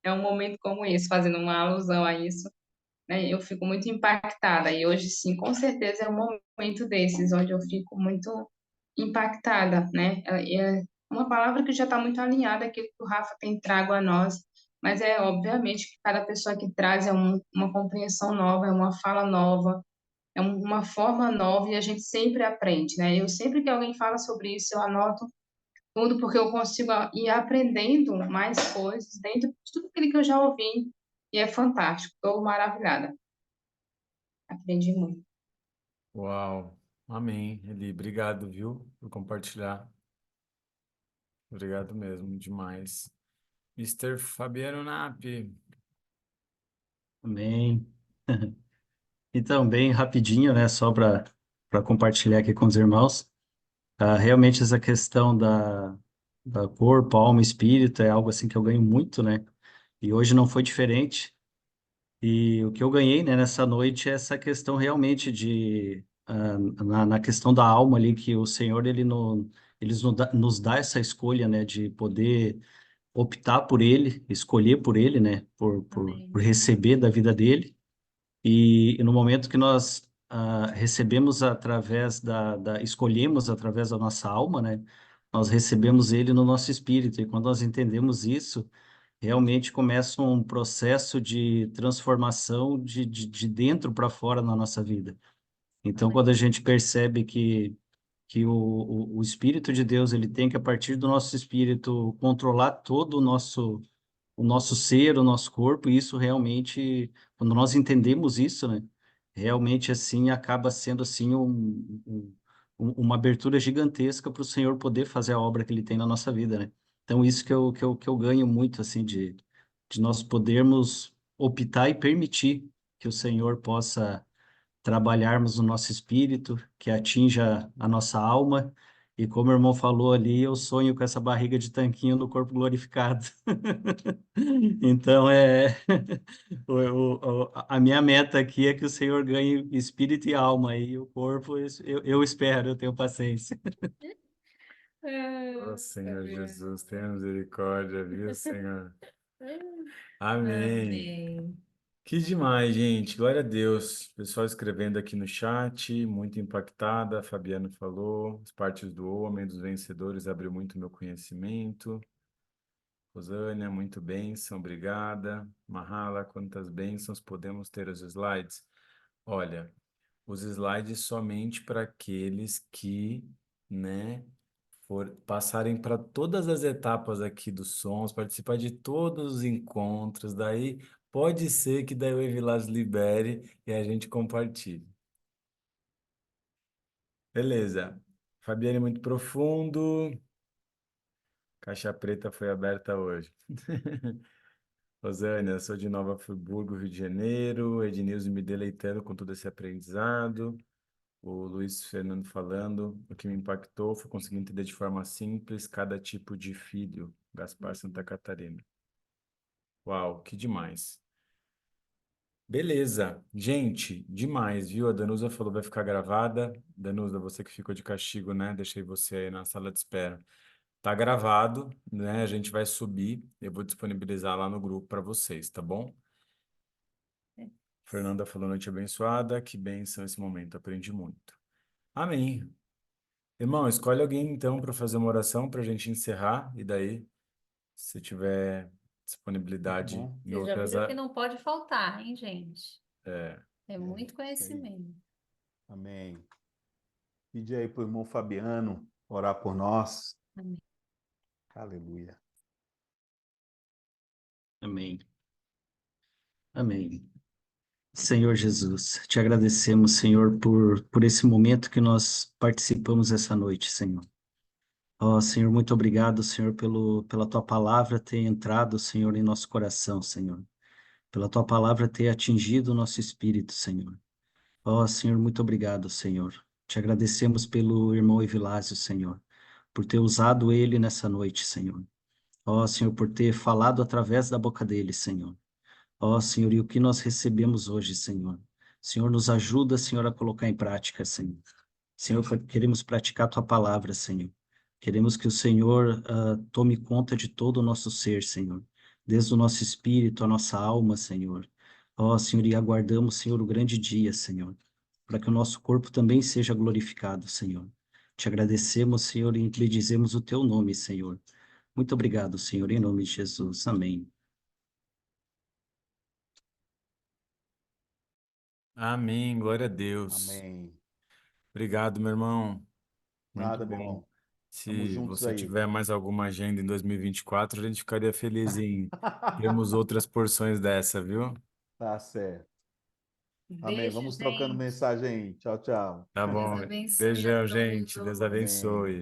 é um momento como esse, fazendo uma alusão a isso, né, eu fico muito impactada, e hoje, sim, com certeza é um momento desses, onde eu fico muito impactada, né, é uma palavra que já está muito alinhada àquilo que o Rafa tem trago a nós, mas é obviamente que cada pessoa que traz é uma compreensão nova, é uma fala nova, é uma forma nova, e a gente sempre aprende, né, eu sempre que alguém fala sobre isso, eu anoto tudo, porque eu consigo ir aprendendo mais coisas dentro de tudo aquilo que eu já ouvi, e é fantástico, estou maravilhada, aprendi muito. Uau. Amém, Eli. Obrigado, viu, por compartilhar. Obrigado mesmo, demais. Mister Fabiano Napi. Amém. Então, bem rapidinho, né, só para compartilhar aqui com os irmãos, realmente essa questão da corpo, alma e espírito é algo assim que eu ganho muito, né, e hoje não foi diferente, e o que eu ganhei, né, nessa noite é essa questão realmente na questão da alma ali, que o Senhor, ele nos dá essa escolha, né, de poder optar por Ele, escolher por Ele, né, por Amém. receber da vida dele. E no momento que nós recebemos através escolhemos através da nossa alma, né? Nós recebemos ele no nosso espírito. E quando nós entendemos isso, realmente começa um processo de transformação de dentro para fora na nossa vida. Então, quando a Amém. gente percebe que o Espírito de Deus, ele tem que, a partir do nosso espírito, controlar todo o nosso ser, o nosso corpo, e isso realmente, quando nós entendemos isso, né, realmente assim acaba sendo assim uma abertura gigantesca para o Senhor poder fazer a obra que Ele tem na nossa vida, né? Então isso que eu ganho muito assim de nós podermos optar e permitir que o Senhor possa trabalharmos o nosso espírito, que atinja a nossa alma. E como o irmão falou ali, eu sonho com essa barriga de tanquinho no corpo glorificado. Então, a minha meta aqui é que o Senhor ganhe espírito e alma, e o corpo, eu espero, eu tenho paciência. Ó Senhor Jesus, tenha misericórdia, viu, Senhor? Amém. Amém. Que demais, gente. Glória a Deus. Pessoal escrevendo aqui no chat, muito impactada. Fabiano falou, as partes do homem, dos vencedores, abriu muito meu conhecimento. Rosânia, muito bênção, obrigada. Mahala, quantas bênçãos podemos ter os slides? Olha, os slides somente para aqueles que, né, passarem para todas as etapas aqui dos sons, participar de todos os encontros, daí pode ser que daí o Evilás libere e a gente compartilhe. Beleza. Fabiane, muito profundo. Caixa preta foi aberta hoje. Rosânia, sou de Nova Friburgo, Rio de Janeiro. Ednilson me deleitando com todo esse aprendizado. O Luiz Fernando falando, o que me impactou foi conseguir entender de forma simples cada tipo de filho. Gaspar Santa Catarina. Uau, que demais. Beleza. Gente, demais, viu? A Danusa falou vai ficar gravada. Danusa, você que ficou de castigo, né? Deixei você aí na sala de espera. Tá gravado, né? A gente vai subir, eu vou disponibilizar lá no grupo para vocês, tá bom? Fernanda falou noite abençoada, que bênção esse momento, aprendi muito. Amém. Irmão, escolhe alguém então para fazer uma oração para a gente encerrar, e daí, se tiver Muito disponibilidade bom. em Você já outras. viu que não pode faltar, hein, gente? É, É É muito isso aí. conhecimento. Amém. Pede aí para o irmão Fabiano orar por nós. Amém. Aleluia. Amém. Amém. Senhor Jesus, te agradecemos, Senhor, por esse momento que nós participamos essa noite, Senhor. Ó, Senhor, muito obrigado, Senhor, pela tua palavra ter entrado, Senhor, em nosso coração, Senhor. Pela tua palavra ter atingido o nosso espírito, Senhor. Ó, Senhor, muito obrigado, Senhor. Te agradecemos pelo irmão Evilásio, Senhor, por ter usado ele nessa noite, Senhor. Ó, Senhor, por ter falado através da boca dele, Senhor. Ó, Senhor, e o que nós recebemos hoje, Senhor? Senhor, nos ajuda, Senhor, a colocar em prática, Senhor. Senhor, queremos praticar a tua palavra, Senhor. Queremos que o Senhor tome conta de todo o nosso ser, Senhor. Desde o nosso espírito, a nossa alma, Senhor. Ó, Senhor, e aguardamos, Senhor, o grande dia, Senhor, para que o nosso corpo também seja glorificado, Senhor. Te agradecemos, Senhor, e bendizemos o teu nome, Senhor. Muito obrigado, Senhor, em nome de Jesus. Amém. amém, glória a Deus. Amém. Obrigado, meu irmão. Muito Nada, meu bom. irmão. Estamos Se juntos você aí. tiver mais alguma agenda em 2024, a gente ficaria feliz em termos outras porções dessa, viu? Tá certo. Amém. Beijo, Vamos trocando gente. mensagem aí. Tchau, tchau. Tá Deus bom. abençoe a Beijão, gente. Deus todos. abençoe. Amém.